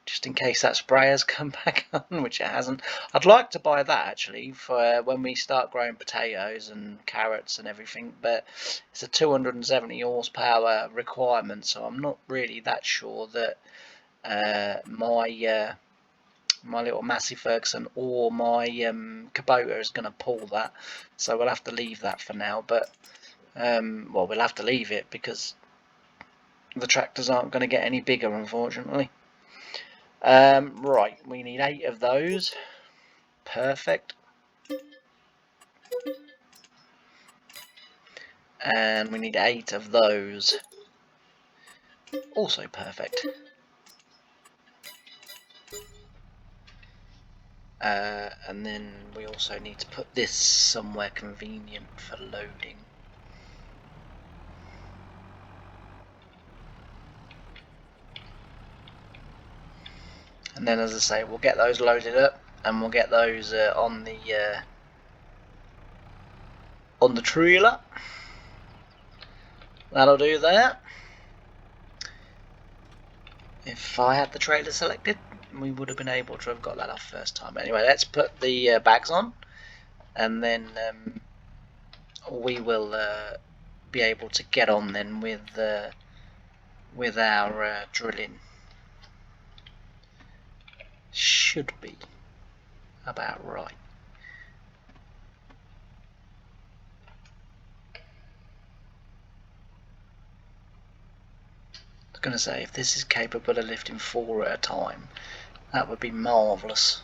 just in case that sprayer's come back on, which it hasn't. I'd like to buy that actually for when we start growing potatoes and carrots and everything, but it's a 270 horsepower requirement, so I'm not really that sure that my little Massey Ferguson or my Kubota is going to pull that, so we'll have to leave that for now. But well, we'll have to leave it because the tractors aren't going to get any bigger, unfortunately. Right, we need 8 of those. Perfect. And we need 8 of those. Also perfect. And then we also need to put this somewhere convenient for loading. And then, as I say, we'll get those loaded up and we'll get those on the trailer. That'll do that. If I had the trailer selected, we would have been able to have got that off first time. But anyway, let's put the bags on, and then we will be able to get on then with our drilling. Should be about right. I was going to say, if this is capable of lifting 4 at a time, that would be marvellous.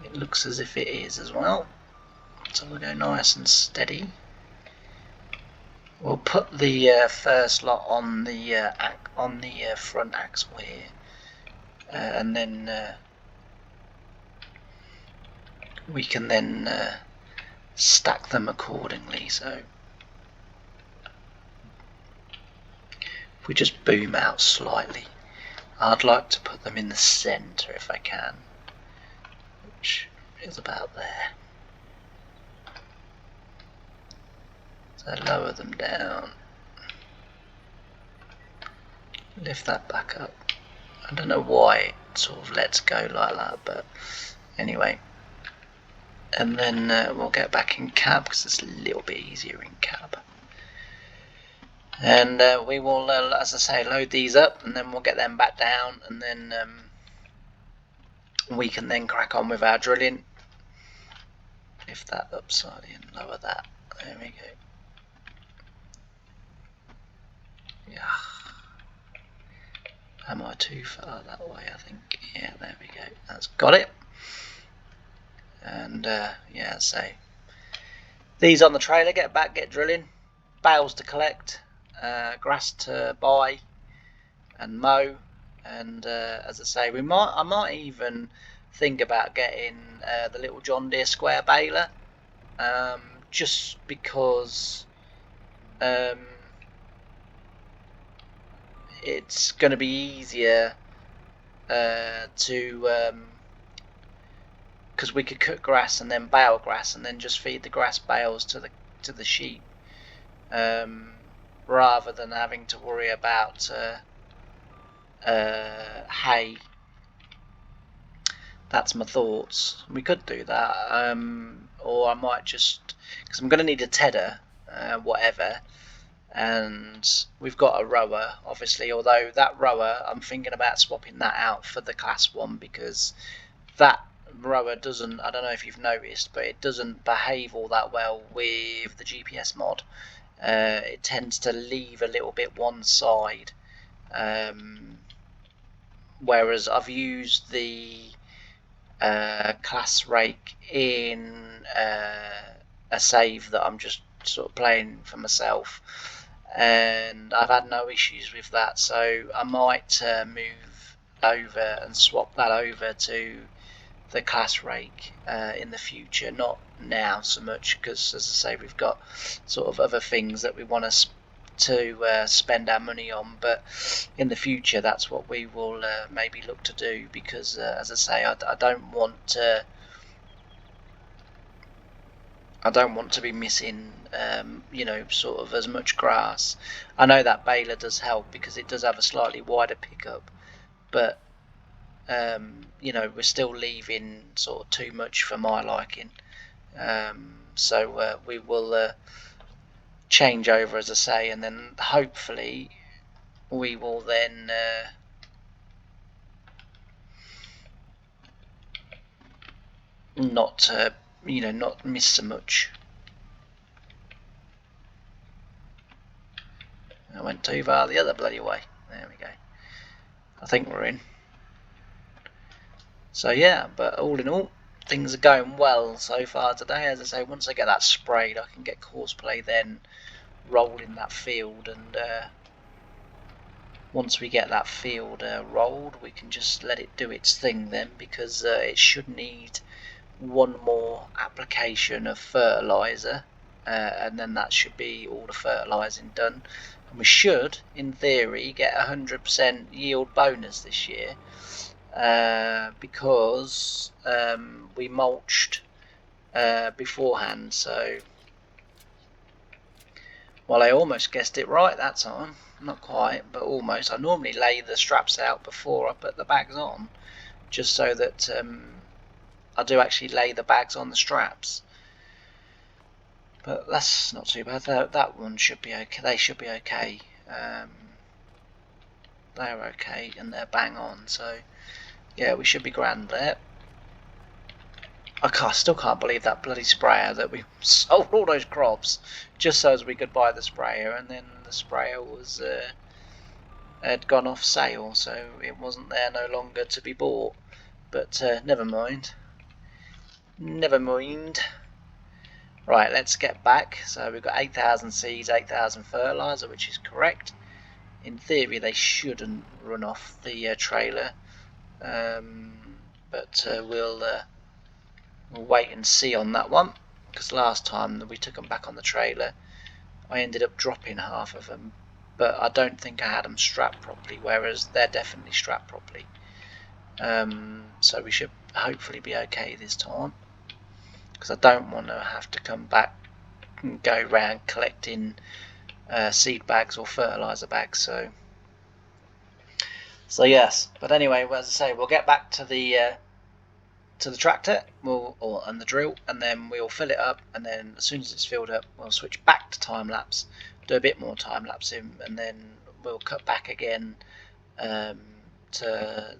It looks as if it is as well. So we'll go nice and steady. We'll put the first lot on the front axle here, and then we can then stack them accordingly. So if we just boom out slightly, I'd like to put them in the centre if I can, which is about there. So lower them down, lift that back up. I don't know why it sort of lets go like that, but anyway. And then we'll get back in cab because it's a little bit easier in cab. And we will, as I say, load these up, and then we'll get them back down, and then we can then crack on with our drilling. Lift that up slightly and lower that. There we go. Yeah. Am I too far that way? I think. Yeah, there we go. That's got it. And yeah, so these on the trailer. Get back, get drilling. Bales to collect. Grass to buy and mow. And as I say, I might even think about getting the little John Deere square baler, just because it's going to be easier to because we could cut grass and then bale grass and then just feed the grass bales to the sheep, rather than having to worry about hay. That's my thoughts. We could do that, or I might just, because I'm going to need a tedder, whatever, and we've got a rower, obviously, although that rower, I'm thinking about swapping that out for the Class 1, because that rower doesn't, I don't know if you've noticed, but it doesn't behave all that well with the GPS mod. It tends to leave a little bit one side, whereas I've used the class rake in a save that I'm just sort of playing for myself, and I've had no issues with that, so I might move over and swap that over to the class rake in the future, not now so much, because as I say, we've got sort of other things that we want to spend our money on, but in the future that's what we will maybe look to do, because as I say, I don't want to be missing sort of as much grass. I know that baler does help because it does have a slightly wider pickup, but we're still leaving sort of too much for my liking, so we will change over, as I say, and then hopefully we will then not miss so much. I went too far the other bloody way. There we go. I think we're in. So yeah, but all in all, things are going well so far today. As I say, once I get that sprayed, I can get Courseplay then rolling that field, and once we get that field rolled, we can just let it do its thing then, because it should need one more application of fertilizer, and then that should be all the fertilizing done, and we should, in theory, get 100% yield bonus this year, because we mulched beforehand. So, well, I almost guessed it right that time. Not quite, but almost. I normally lay the straps out before I put the bags on, just so that I do actually lay the bags on the straps. But that's not too bad. That one should be okay. They should be okay. They're okay and they're bang on. So yeah, we should be grand there. I still can't believe that bloody sprayer, that we sold all those crops just so as we could buy the sprayer, and then the sprayer was had gone off sale, so it wasn't there no longer to be bought. But never mind. Never mind. Right, let's get back. So we've got 8,000 seeds, 8,000 fertilizer, which is correct. In theory, they shouldn't run off the trailer, but we'll wait and see on that one, because last time that we took them back on the trailer, I ended up dropping half of them, but I don't think I had them strapped properly, whereas they're definitely strapped properly. So we should hopefully be okay this time, because I don't want to have to come back and go around collecting seed bags or fertilizer bags. So yes, but anyway, as I say, we'll get back to the to the tractor, and the drill, and then we'll fill it up, and then as soon as it's filled up, we'll switch back to time lapse, do a bit more time lapsing, and then we'll cut back again to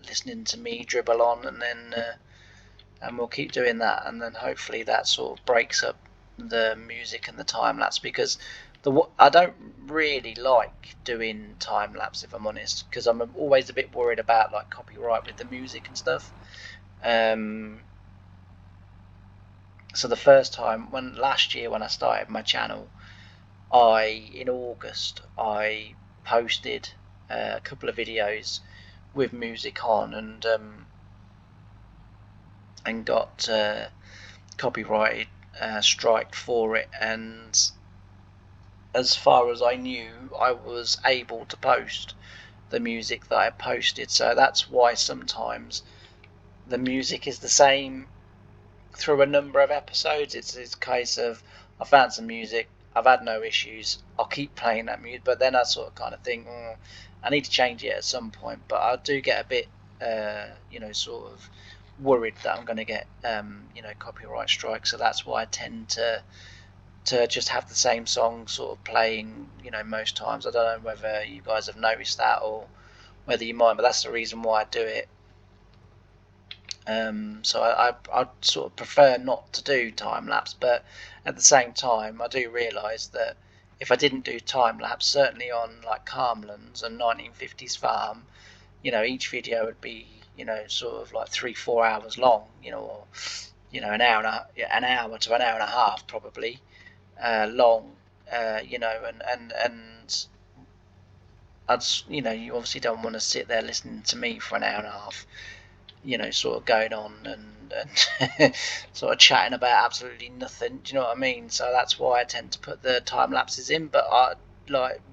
listening to me dribble on, and then and we'll keep doing that, and then hopefully that sort of breaks up the music and the time lapse, because I don't really like doing time lapse, if I'm honest, because I'm always a bit worried about like copyright with the music and stuff. So the first time, last year when I started my channel, in August I posted a couple of videos with music on, and got copyrighted strike for it, and as far as I knew, I was able to post the music that I posted. So that's why sometimes the music is the same through a number of episodes. It's a case of, I found some music, I've had no issues, I'll keep playing that music, but then I sort of kind of think, I need to change it at some point. But I do get a bit sort of worried that I'm going to get copyright strike, so that's why I tend to just have the same song sort of playing most times. I don't know whether you guys have noticed that or whether you mind, but that's the reason why I do it. So I'd sort of prefer not to do time lapse, but at the same time I do realise that if I didn't do time lapse, certainly on like Calmlands and 1950s Farm, each video would be sort of like 3-4 hours long, or an hour to an hour and a half probably long, and I'd you obviously don't want to sit there listening to me for an hour and a half, sort of going on and sort of chatting about absolutely nothing. Do you know what I mean? So that's why I tend to put the time lapses in, but I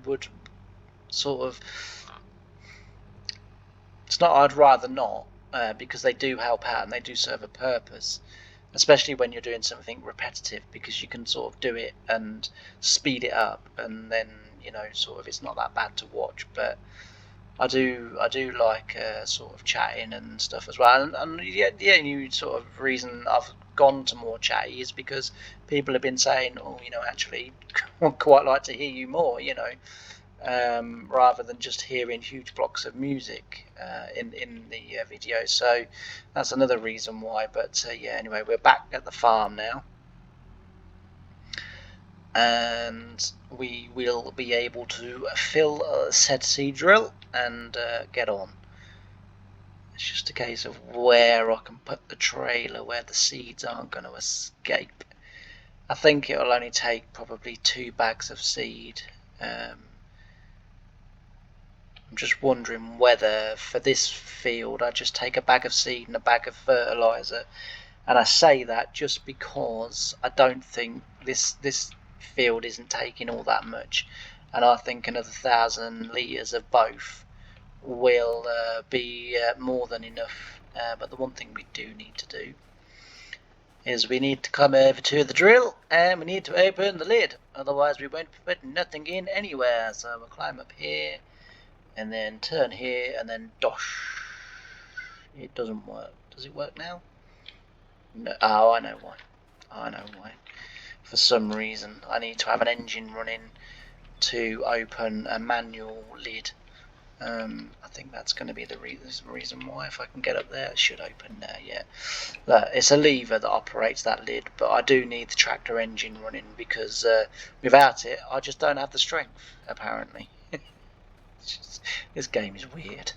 would sort of, it's not I'd rather not, because they do help out and they do serve a purpose, especially when you're doing something repetitive, because you can sort of do it and speed it up, and then sort of it's not that bad to watch. But I do like sort of chatting and stuff as well, and new sort of reason I've gone to more chatty is because people have been saying, actually I'd quite like to hear you more, rather than just hearing huge blocks of music in the video. So that's another reason why. But anyway, we're back at the farm now, and we will be able to fill said seed drill and get on. It's just a case of where I can put the trailer where the seeds aren't going to escape. I think it'll only take probably 2 bags of seed. I'm just wondering whether for this field I just take a bag of seed and a bag of fertilizer, and I say that just because I don't think this field isn't taking all that much, and I think another 1,000 litres of both will be more than enough. But the one thing we do need to do is we need to come over to the drill and we need to open the lid, otherwise we won't put nothing in anywhere. So we'll climb up here and then turn here and then dosh. It doesn't work. Does it work now? No. Oh, I know why. For some reason I need to have an engine running to open a manual lid. I think that's going to be the reason why. If I can get up there, it should open there. Yeah, it's a lever that operates that lid, but I do need the tractor engine running, because without it I just don't have the strength, apparently. This game is weird.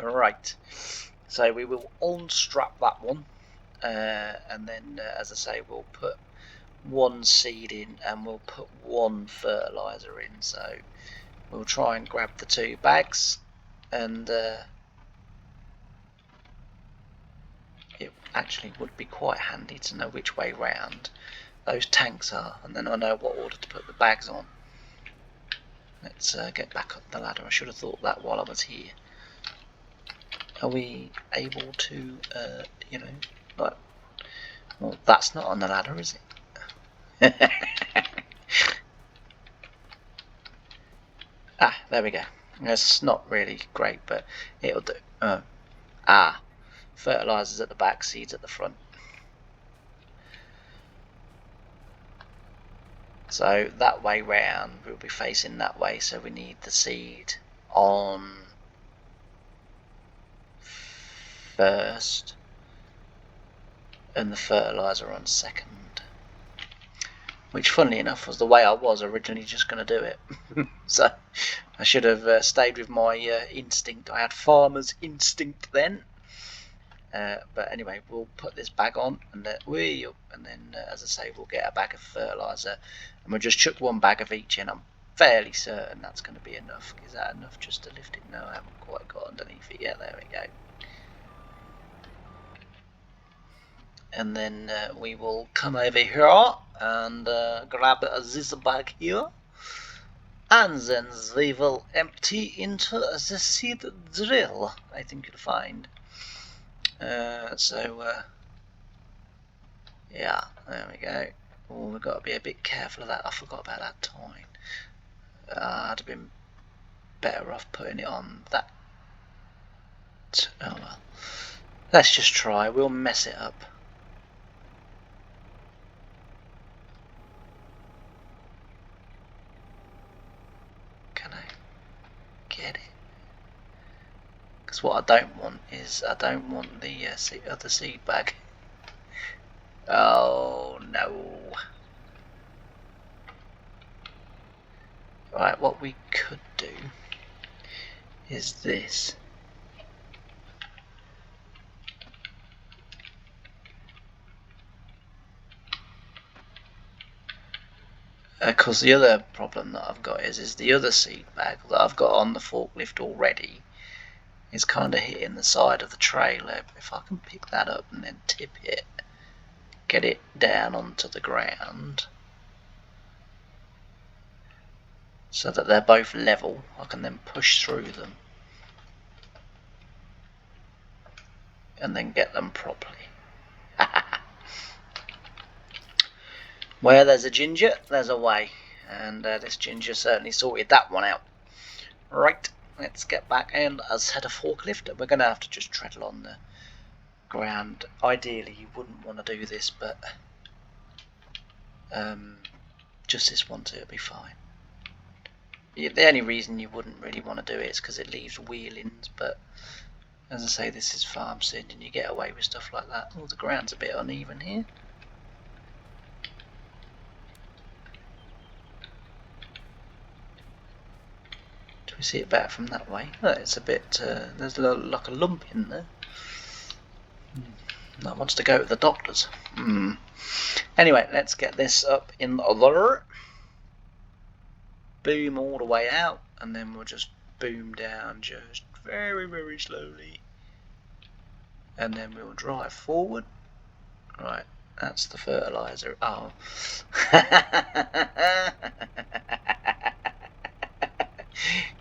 Right, so we will unstrap that one, and then as I say, we'll put 1 seed in and we'll put 1 fertilizer in. So we'll try and grab the 2 bags, and it actually would be quite handy to know which way round those tanks are, and then I know what order to put the bags on. Let's get back up the ladder. I should have thought that while I was here. Are we able to like, well, that's not on the ladder, is it? There we go. It's not really great, but it'll do. Fertilizers at the back, seeds at the front. So that way round, we'll be facing that way, so we need the seed on first and the fertilizer on second. Which, funnily enough, was the way I was originally just going to do it. So I should have stayed with my instinct. I had farmer's instinct then. But anyway, we'll put this bag on, and then as I say, we'll get a bag of fertilizer, and we'll just chuck one bag of each in. I'm fairly certain that's going to be enough. Is that enough just to lift it? No, I haven't quite got underneath it yet. There we go. And then we will come over here and grab this bag here, and then we will empty into the seed drill. I think you'll find. Yeah, there we go. Oh, we've got to be a bit careful of that. I forgot about that tine. I'd have been better off putting it on that. Oh well. Let's just try. We'll mess it up. Can I get it? Because what I don't want is I don't want the other seed bag. Oh no. Right, what we could do is this. Because the other problem that I've got is the other seed bag that I've got on the forklift already is kind of hitting the side of the trailer. If I can pick that up and then tip it, get it down onto the ground so that they're both level, I can then push through them and then get them properly. Where there's a ginger, there's a way, and this ginger certainly sorted that one out. Right, let's get back and as head of forklift, we're going to have to just treadle on the ground. Ideally you wouldn't want to do this, but just this one, it'll be fine. The only reason you wouldn't really want to do it is because it leaves wheelings, but as I say, this is farm sim and you get away with stuff like that. Oh, the ground's a bit uneven here. Do we see it better from that way? Oh, it's a bit, there's like a lump in there. That wants to go to the doctors. Anyway, let's get this up in the other. Boom all the way out, and then we'll just boom down just very, very slowly. And then we'll drive forward. Right, that's the fertilizer. Oh.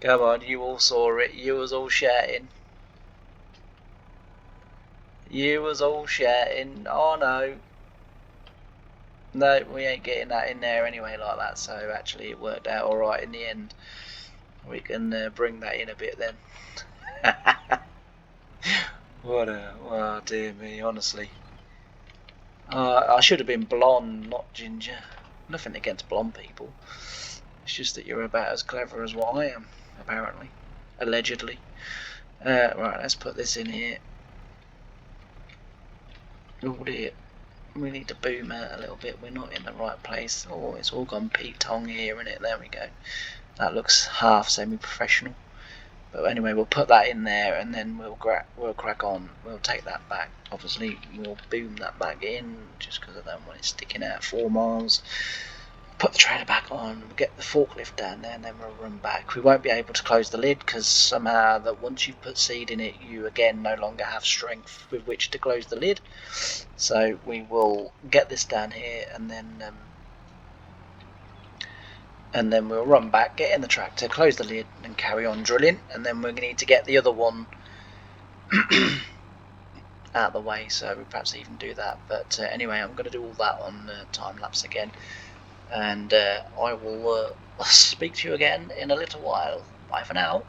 Come on, you all saw it. You was all shouting. You was all shouting. Oh no. No, we ain't getting that in there anyway like that, so actually it worked out alright in the end. We can bring that in a bit then. Oh dear me, honestly. I should have been blonde, not ginger. Nothing against blonde people. It's just that you're about as clever as what I am, apparently. Allegedly. Right, let's put this in here. Oh dear. We need to boom out a little bit. We're not in the right place. Oh, it's all gone Pete Tong here, isn't it? There we go. That looks half semi-professional. But anyway, we'll put that in there, and then we'll crack on. We'll take that back. Obviously, we'll boom that back in, just because I don't want it sticking out 4 miles. Put the trailer back on, we'll get the forklift down there, and then we'll run back. We won't be able to close the lid, because somehow that once you've put seed in it, you again no longer have strength with which to close the lid. So we will get this down here, and then we'll run back, get in the tractor, close the lid, and carry on drilling. And then we're going to need to get the other one out of the way, so we perhaps even do that. But anyway, I'm going to do all that on time lapse again. And I will speak to you again in a little while. Bye for now.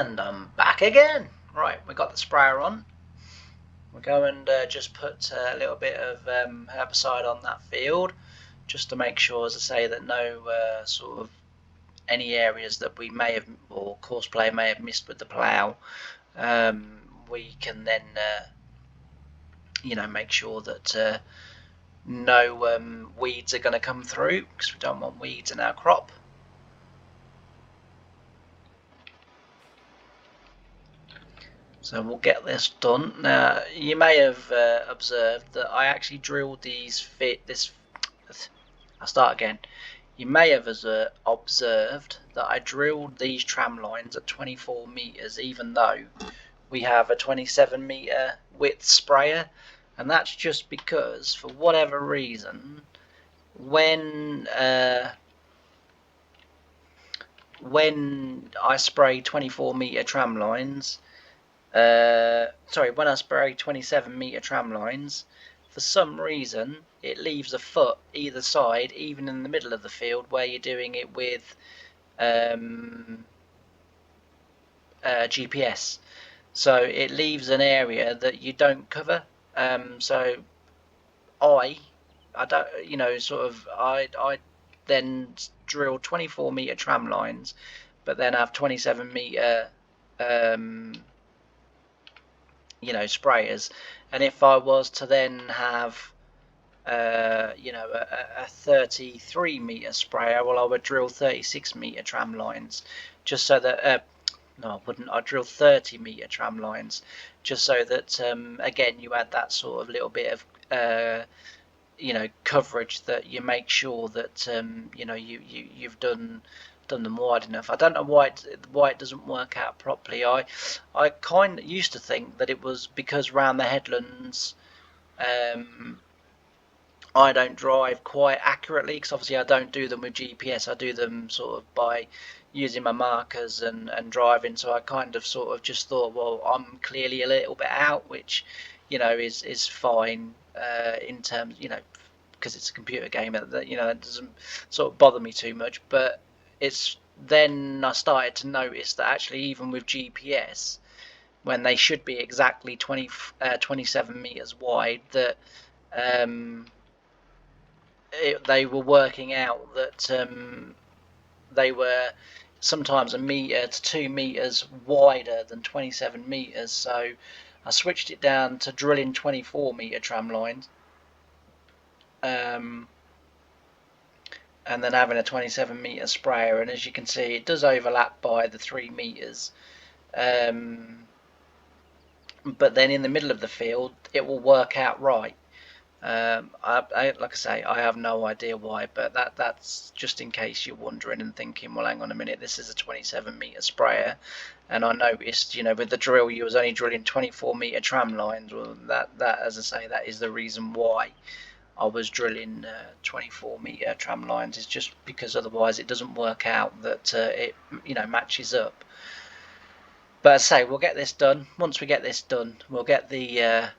And I'm back again. Right, we got the sprayer on. We'll go and just put a little bit of herbicide on that field, just to make sure, as I say, that no sort of any areas that we may have, or course player may have missed with the plough, we can then make sure that no weeds are going to come through, because we don't want weeds in our crop. So we'll get this done. Now, you may have observed that I actually drilled these I'll start again. You may have observed that I drilled these tram lines at 24 meters, even though we have a 27 meter width sprayer, and that's just because, for whatever reason, when I spray 24 meter tram lines, when I spray 27 meter tram lines, for some reason it leaves a foot either side, even in the middle of the field where you're doing it with GPS. So it leaves an area that you don't cover. So I don't, I then drill 24 meter tram lines, but then have 27 meter sprayers. And if I was to then have a 33 meter sprayer, well, I would drill 36 meter tram lines, just so that no, I wouldn't. I'd drill 30 meter tram lines, just so that again you add that sort of little bit of coverage, that you make sure that you've done them wide enough. I don't know why it doesn't work out properly. I kind of used to think that it was because around the headlands I don't drive quite accurately, because obviously I don't do them with GPS. I do them sort of by using my markers and driving. So I kind of sort of just thought, well, I'm clearly a little bit out, which is fine in terms, because it's a computer game, that it doesn't sort of bother me too much. But it's then I started to notice that actually, even with GPS, when they should be exactly 27 meters wide, that they were working out that they were sometimes 1 meter to 2 meters wider than 27 meters. So I switched it down to drilling 24 meter tram lines, and then having a 27 meter sprayer. And as you can see, it does overlap by the 3 meters. But then in the middle of the field, it will work out right. Like I say, I have no idea why, but that's just in case you're wondering and thinking, well, hang on a minute, this is a 27 meter sprayer, and I noticed, with the drill, you was only drilling 24 meter tram lines. Well, that as I say, that is the reason why I was drilling 24 meter tram lines. Is just because otherwise it doesn't work out that it matches up. But as I say, we'll get this done. Once we get this done, we'll get the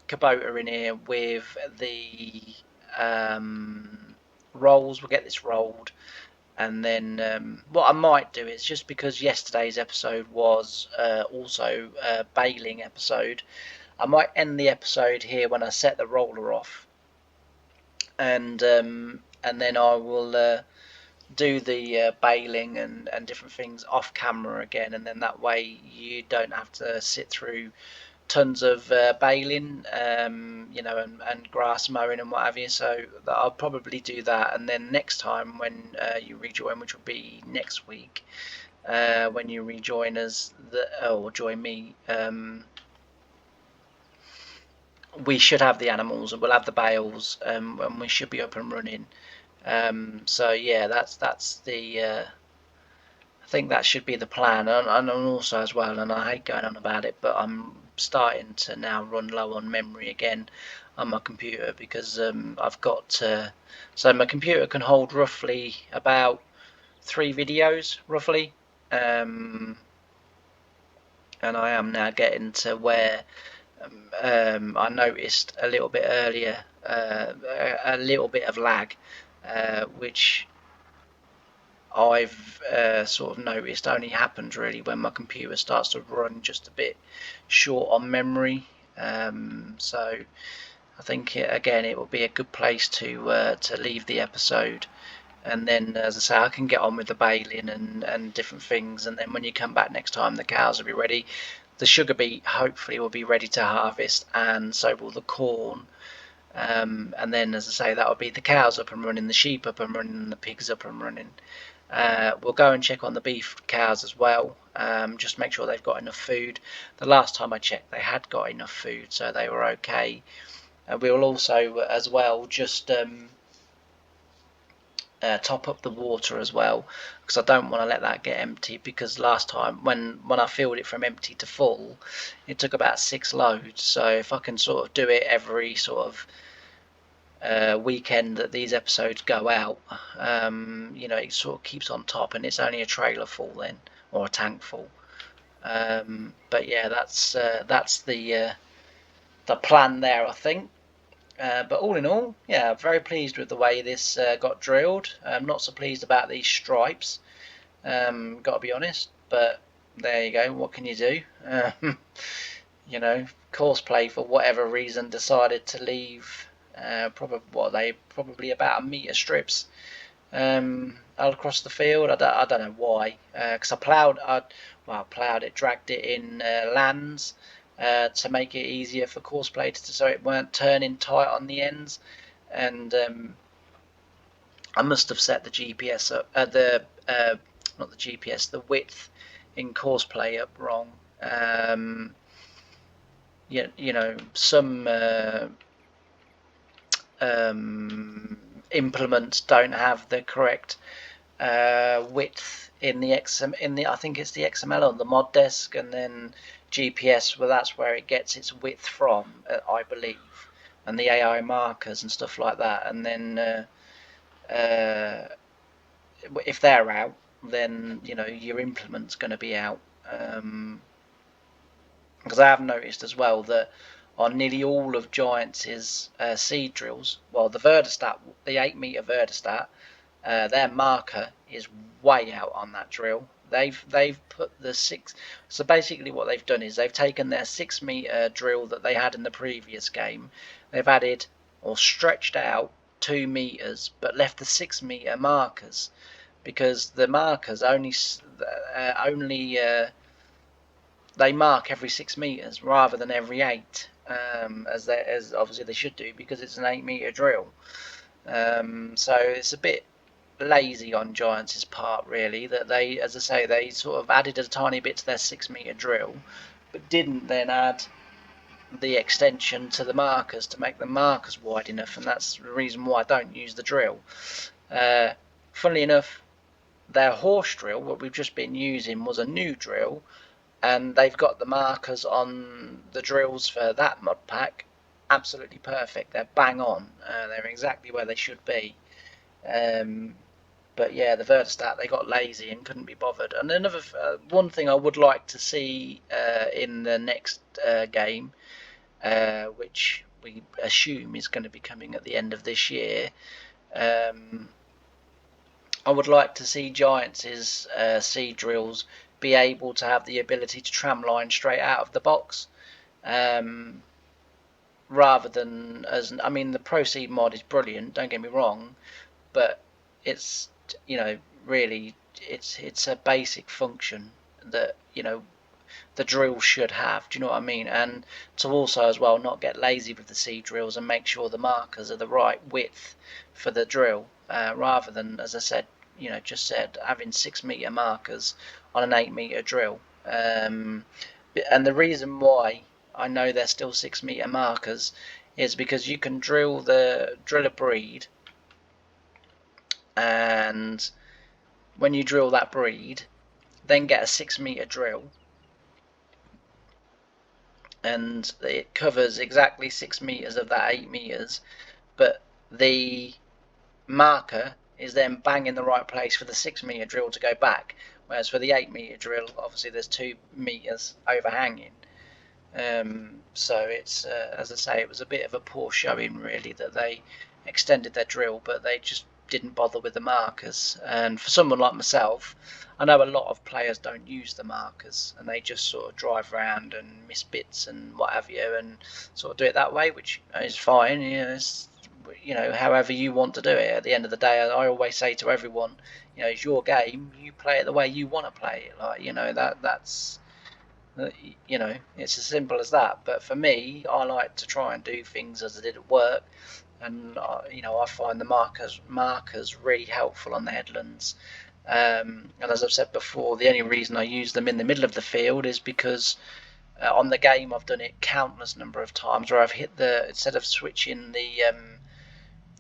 Kubota in here with the rolls. We'll get this rolled, and then what I might do is, just because yesterday's episode was also a baling episode, I might end the episode here when I set the roller off, and then I will do the baling and different things off camera again, and then that way you don't have to sit through tons of baling, and grass mowing and what have you. So I'll probably do that, and then next time when you rejoin, which will be next week, when you rejoin us or join me, we should have the animals and we'll have the bales, and we should be up and running. So yeah, that's the I think that should be the plan. And also as well, and I hate going on about it, but I'm starting to now run low on memory again on my computer, because I've got so my computer can hold roughly about 3 videos roughly, and I am now getting to where I noticed a little bit earlier a little bit of lag, which I've sort of noticed only happens really when my computer starts to run just a bit short on memory. So I think again it will be a good place to leave the episode, and then as I say, I can get on with the baling and different things, and then when you come back next time, the cows will be ready. The sugar beet hopefully will be ready to harvest, and so will the corn. And then, as I say, that'll be the cows up and running, the sheep up and running, and the pigs up and running. We'll go and check on the beef cows as well, just make sure they've got enough food. The last time I checked, they had got enough food, so they were okay. We will also, as well, just top up the water as well, because I don't want to let that get empty, because last time when I filled it from empty to full, it took about 6 loads. So if I can sort of do it every sort of weekend that these episodes go out, it sort of keeps on top, and it's only a trailer full then, or a tank full. But yeah, that's the plan there, I think. But all in all, yeah, very pleased with the way this got drilled. I'm not so pleased about these stripes, got to be honest. But there you go. What can you do? Courseplay for whatever reason decided to leave probably about 1 metre strips all across the field. I don't know why, because I plowed it, dragged it in lands to make it easier for Courseplay so it weren't turning tight on the ends. And I must have set the GPS up, not the GPS, the width in Courseplay up wrong. Some implements don't have the correct width in the I think it's the XML on the mod desk, and then GPS, well, that's where it gets its width from, I believe, and the AI markers and stuff like that. And then if they're out, then your implement's going to be out. Because I have noticed as well that on nearly all of Giants' seed drills, well, the 8-meter Verdistat, their marker is way out on that drill. They've put the 6. So basically, what they've done is they've taken their 6-meter drill that they had in the previous game. They've added or stretched out 2 meters, but left the 6-meter markers, because the markers only they mark every 6 meters rather than every 8, as obviously they should do, because it's an 8-meter drill. So it's a bit lazy on Giants' part, really, that they, as I say, they sort of added a tiny bit to their 6-meter drill, but didn't then add the extension to the markers to make the markers wide enough, and that's the reason why I don't use the drill. Funnily enough, their horse drill, what we've just been using, was a new drill, and they've got the markers on the drills for that mod pack absolutely perfect. They're bang on. They're exactly where they should be. But yeah, the Verdistat, they got lazy and couldn't be bothered. And another one thing I would like to see in the next game, which we assume is going to be coming at the end of this year, I would like to see Giants' seed drills be able to have the ability to tramline straight out of the box, rather than the Proceed mod is brilliant, don't get me wrong, but it's really it's a basic function that the drill should have. Do you know what I mean? And to also as well not get lazy with the seed drills and make sure the markers are the right width for the drill, rather than, as I said, having 6-meter markers on an 8-meter drill. And the reason why I know they're still 6-meter markers is because you can drill a breed, and when you drill that breed, then get a 6-meter drill, and it covers exactly 6 meters of that 8 meters, but the marker is then bang in the right place for the 6-meter drill to go back, whereas for the 8-meter drill, obviously there's 2 meters overhanging. So it's as I say, it was a bit of a poor showing, really, that they extended their drill, but they just didn't bother with the markers. And for someone like myself, I know a lot of players don't use the markers and they just sort of drive around and miss bits and what have you, and sort of do it that way, which is fine. It's, however you want to do it. At the end of the day, I always say to everyone, it's your game. You play it the way you want to play it. Like, that's it's as simple as that. But for me, I like to try and do things as I did at work, and I find the markers really helpful on the headlands. And as I've said before, the only reason I use them in the middle of the field is because on the game I've done it countless number of times where I've hit instead of switching the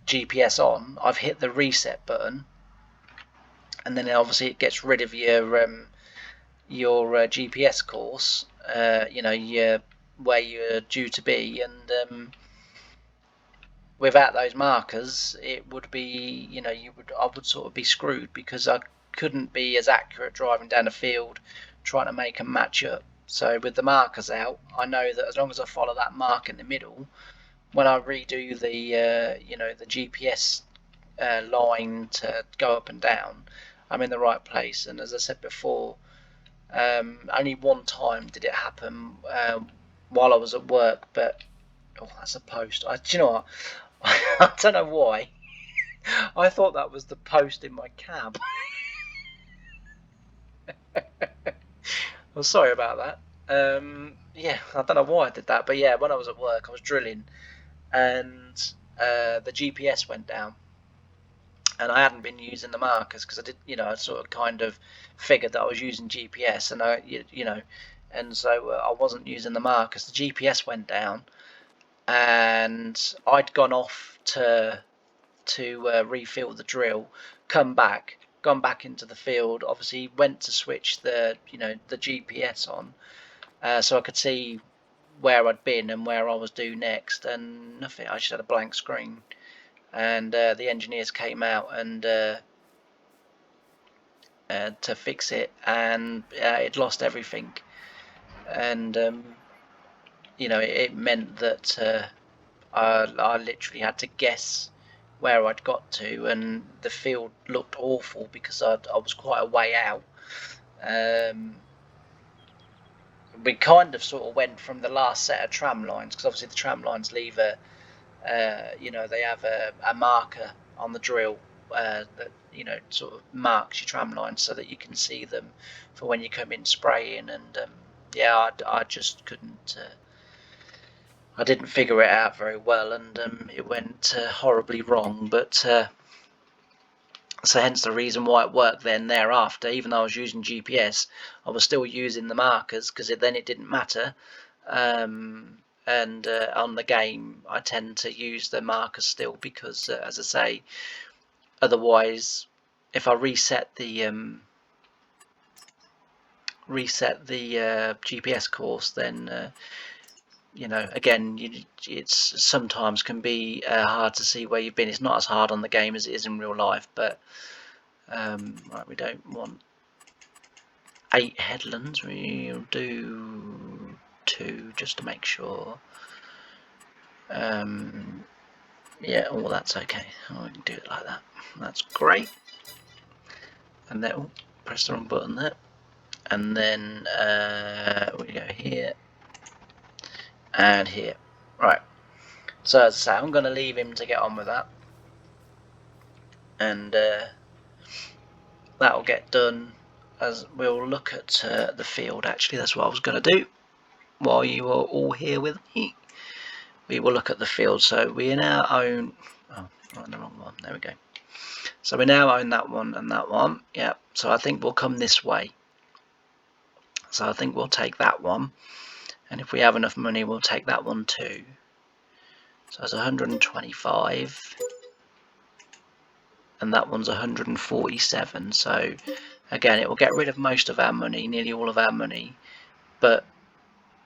GPS on, I've hit the reset button, and then obviously it gets rid of your GPS course, where you're due to be, and without those markers, it would be, I would sort of be screwed, because I couldn't be as accurate driving down the field trying to make them match up. So with the markers out, I know that as long as I follow that mark in the middle, when I redo the GPS line to go up and down, I'm in the right place. And as I said before, only one time did it happen while I was at work, but that's a post. Do you know what? I don't know why. I thought that was the post in my cab. Well, sorry about that. Yeah, I don't know why I did that, but yeah, when I was at work, I was drilling, and the GPS went down, and I hadn't been using the markers because I did, I sort of kind of figured that I was using GPS, and and so I wasn't using the markers. The GPS went down, and I'd gone off to refill the drill, gone back into the field. Obviously, went to switch the GPS on, so I could see where I'd been and where I was due next, and nothing. I just had a blank screen, and the engineers came out and to fix it, and it lost everything, and it meant that I literally had to guess where I'd got to, and the field looked awful because I was quite a way out. We kind of sort of went from the last set of tram lines, because obviously the tram lines leave they have a marker on the drill that sort of marks your tram lines so that you can see them for when you come in spraying. And I just couldn't. I didn't figure it out very well, and it went horribly wrong. But so hence the reason why it worked then thereafter. Even though I was using GPS, I was still using the markers, because then it didn't matter. And on the game, I tend to use the markers still, because as I say, otherwise, if I reset the GPS course, then again, it's sometimes can be hard to see where you've been. It's not as hard on the game as it is in real life, but right, we don't want 8 headlands. We'll do 2 just to make sure. Yeah, that's okay. We can do it like that. That's great. And then press the wrong button there. And then we go here and here. Right. So as I say, I'm going to leave him to get on with that, and that'll get done. As we'll look at the field. Actually, that's what I was going to do while you are all here with me. We will look at the field. So we now own. Oh, I'm the wrong one. There we go. So we now own that one and that one. Yeah. So I think we'll come this way. So I think we'll take that one, and if we have enough money, we'll take that one too. So it's 125, and that one's 147. So again, it will get rid of most of our money, nearly all of our money. But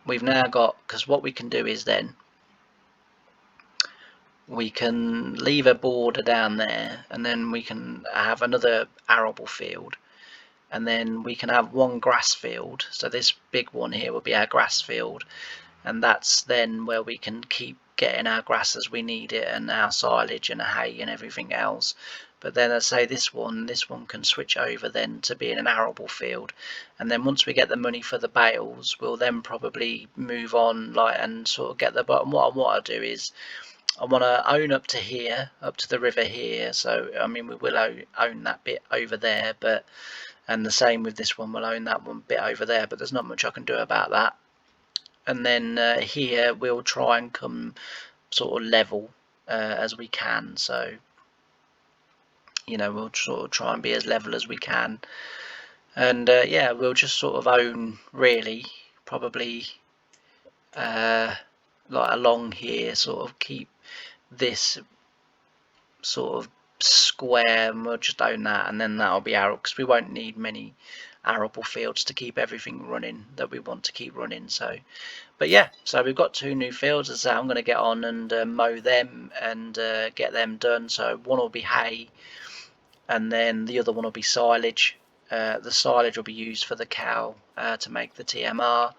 we've now got, because what we can do is then we can leave a border down there, and then we can have another arable field, and then we can have one grass field. So this big one here will be our grass field, and that's then where we can keep getting our grass as we need it, and our silage and hay and everything else. But then I say this one can switch over then to being an arable field, and then once we get the money for the bales, we'll then probably move on like and sort of get the bottom. What I do is I want to own up to here, up to the river here. So I mean we will own that bit over there, but and the same with this one, we'll own that one bit over there, but there's not much I can do about that. And then here we'll try and come sort of level as we can. So you know, we'll sort of try and be as level as we can, and yeah, we'll just sort of own really probably like along here, sort of keep this sort of square, and we'll just own that, and then that'll be arable, because we won't need many arable fields to keep everything running that we want to keep running. So but yeah, so we've got 2 new fields. As I say, I'm going to get on and mow them and get them done. So one will be hay, and then the other one will be silage. The silage will be used for the cow to make the TMR.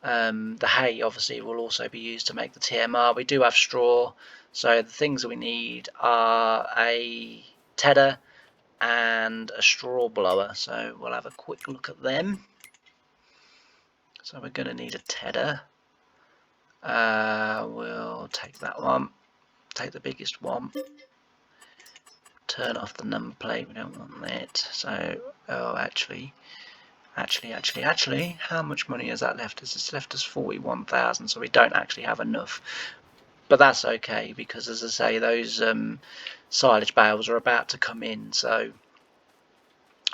The hay obviously will also be used to make the TMR. We do have straw, so the things that we need are a tedder and a straw blower. So we'll have a quick look at them. So we're going to need a tedder. We'll take that one, take the biggest one, turn off the number plate, we don't want that. So oh actually how much money has that left us? It's left us 41,000, so we don't actually have enough, but that's okay, because as I say, those silage bales are about to come in. So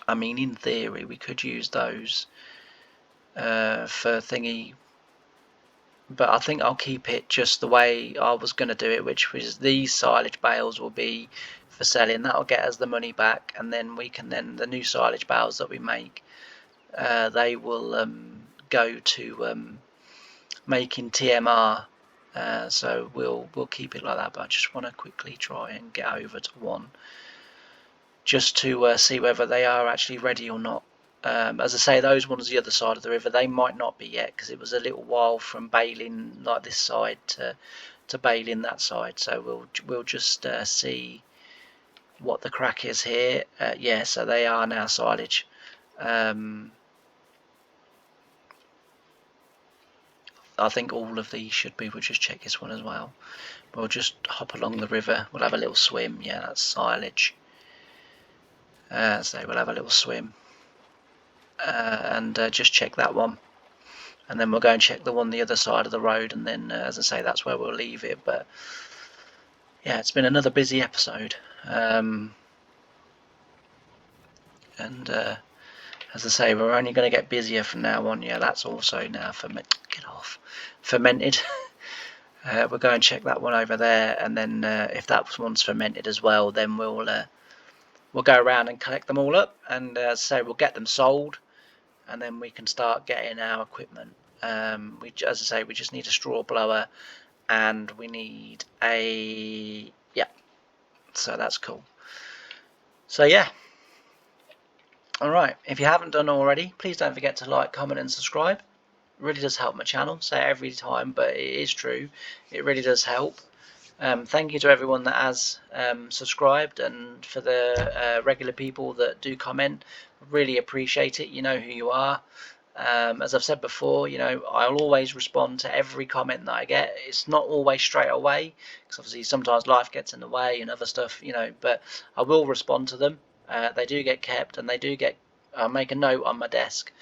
I mean, in theory we could use those for thingy, but I think I'll keep it just the way I was going to do it, which was these silage bales will be for selling. That'll get us the money back, and then we can the new silage bales that we make, they will go to making TMR. So we'll keep it like that. But I just want to quickly try and get over to one, just to see whether they are actually ready or not. As I say, those ones the other side of the river, they might not be yet, because it was a little while from baling like this side to baling that side. So we'll just see what the crack is here. Yeah, so they are now silage. I think all of these should be. We'll just check this one as well. We'll just hop along the river. We'll have a little swim. Yeah, that's silage. So we'll have a little swim. And just check that one, and then we'll go and check the one the other side of the road, and then as I say, that's where we'll leave it. But yeah, it's been another busy episode, and as I say, we're only going to get busier from now on. Yeah, that's also now fermented. We'll go and check that one over there, and then if that one's fermented as well, then we'll go around and collect them all up, and as I say, we'll get them sold, and then we can start getting our equipment. As I say, we just need a straw blower, and we need a so that's cool. So yeah, all right, if you haven't done already, please don't forget to like, comment and subscribe. It really does help my channel. Say it every time, but it is true, it really does help. Thank you to everyone that has subscribed, and for the regular people that do comment, really appreciate it. You know who you are. As I've said before, you know, I'll always respond to every comment that I get. It's not always straight away, because obviously sometimes life gets in the way and other stuff, you know, but I will respond to them. They do get kept, and they do get, I make a note on my desk,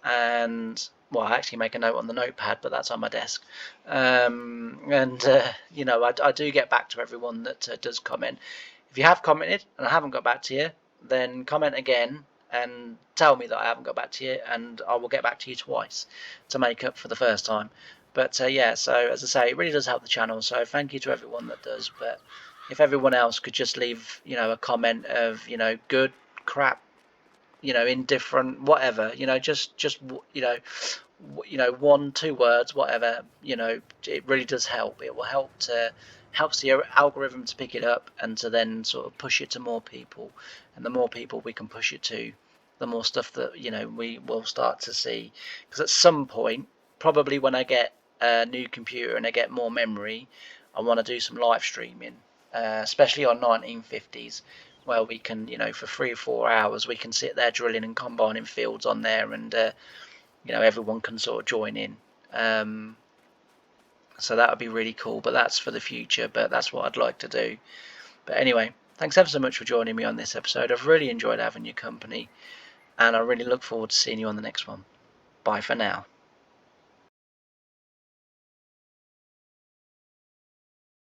and well, I actually make a note on the notepad, but that's on my desk. You know, I do get back to everyone that does comment. If you have commented and I haven't got back to you, then comment again and tell me that I haven't got back to you, and I will get back to you twice to make up for the first time. But yeah, so as I say, it really does help the channel, so thank you to everyone that does. But if everyone else could just leave, you know, a comment of, you know, good, crap, you know, indifferent, whatever, you know, just you know, 1-2 words, whatever, you know, it really does help. It will helps the algorithm to pick it up, and to then sort of push it to more people, and the more people we can push it to, the more stuff that, you know, we will start to see. Because at some point, probably when I get a new computer and I get more memory, I want to do some live streaming, especially on 1950s, where we can, for 3 or 4 hours, we can sit there drilling and combining fields on there, and everyone can sort of join in. So that would be really cool, but that's for the future. But that's what I'd like to do. But anyway, thanks ever so much for joining me on this episode. I've really enjoyed having your company, and I really look forward to seeing you on the next one. Bye for now.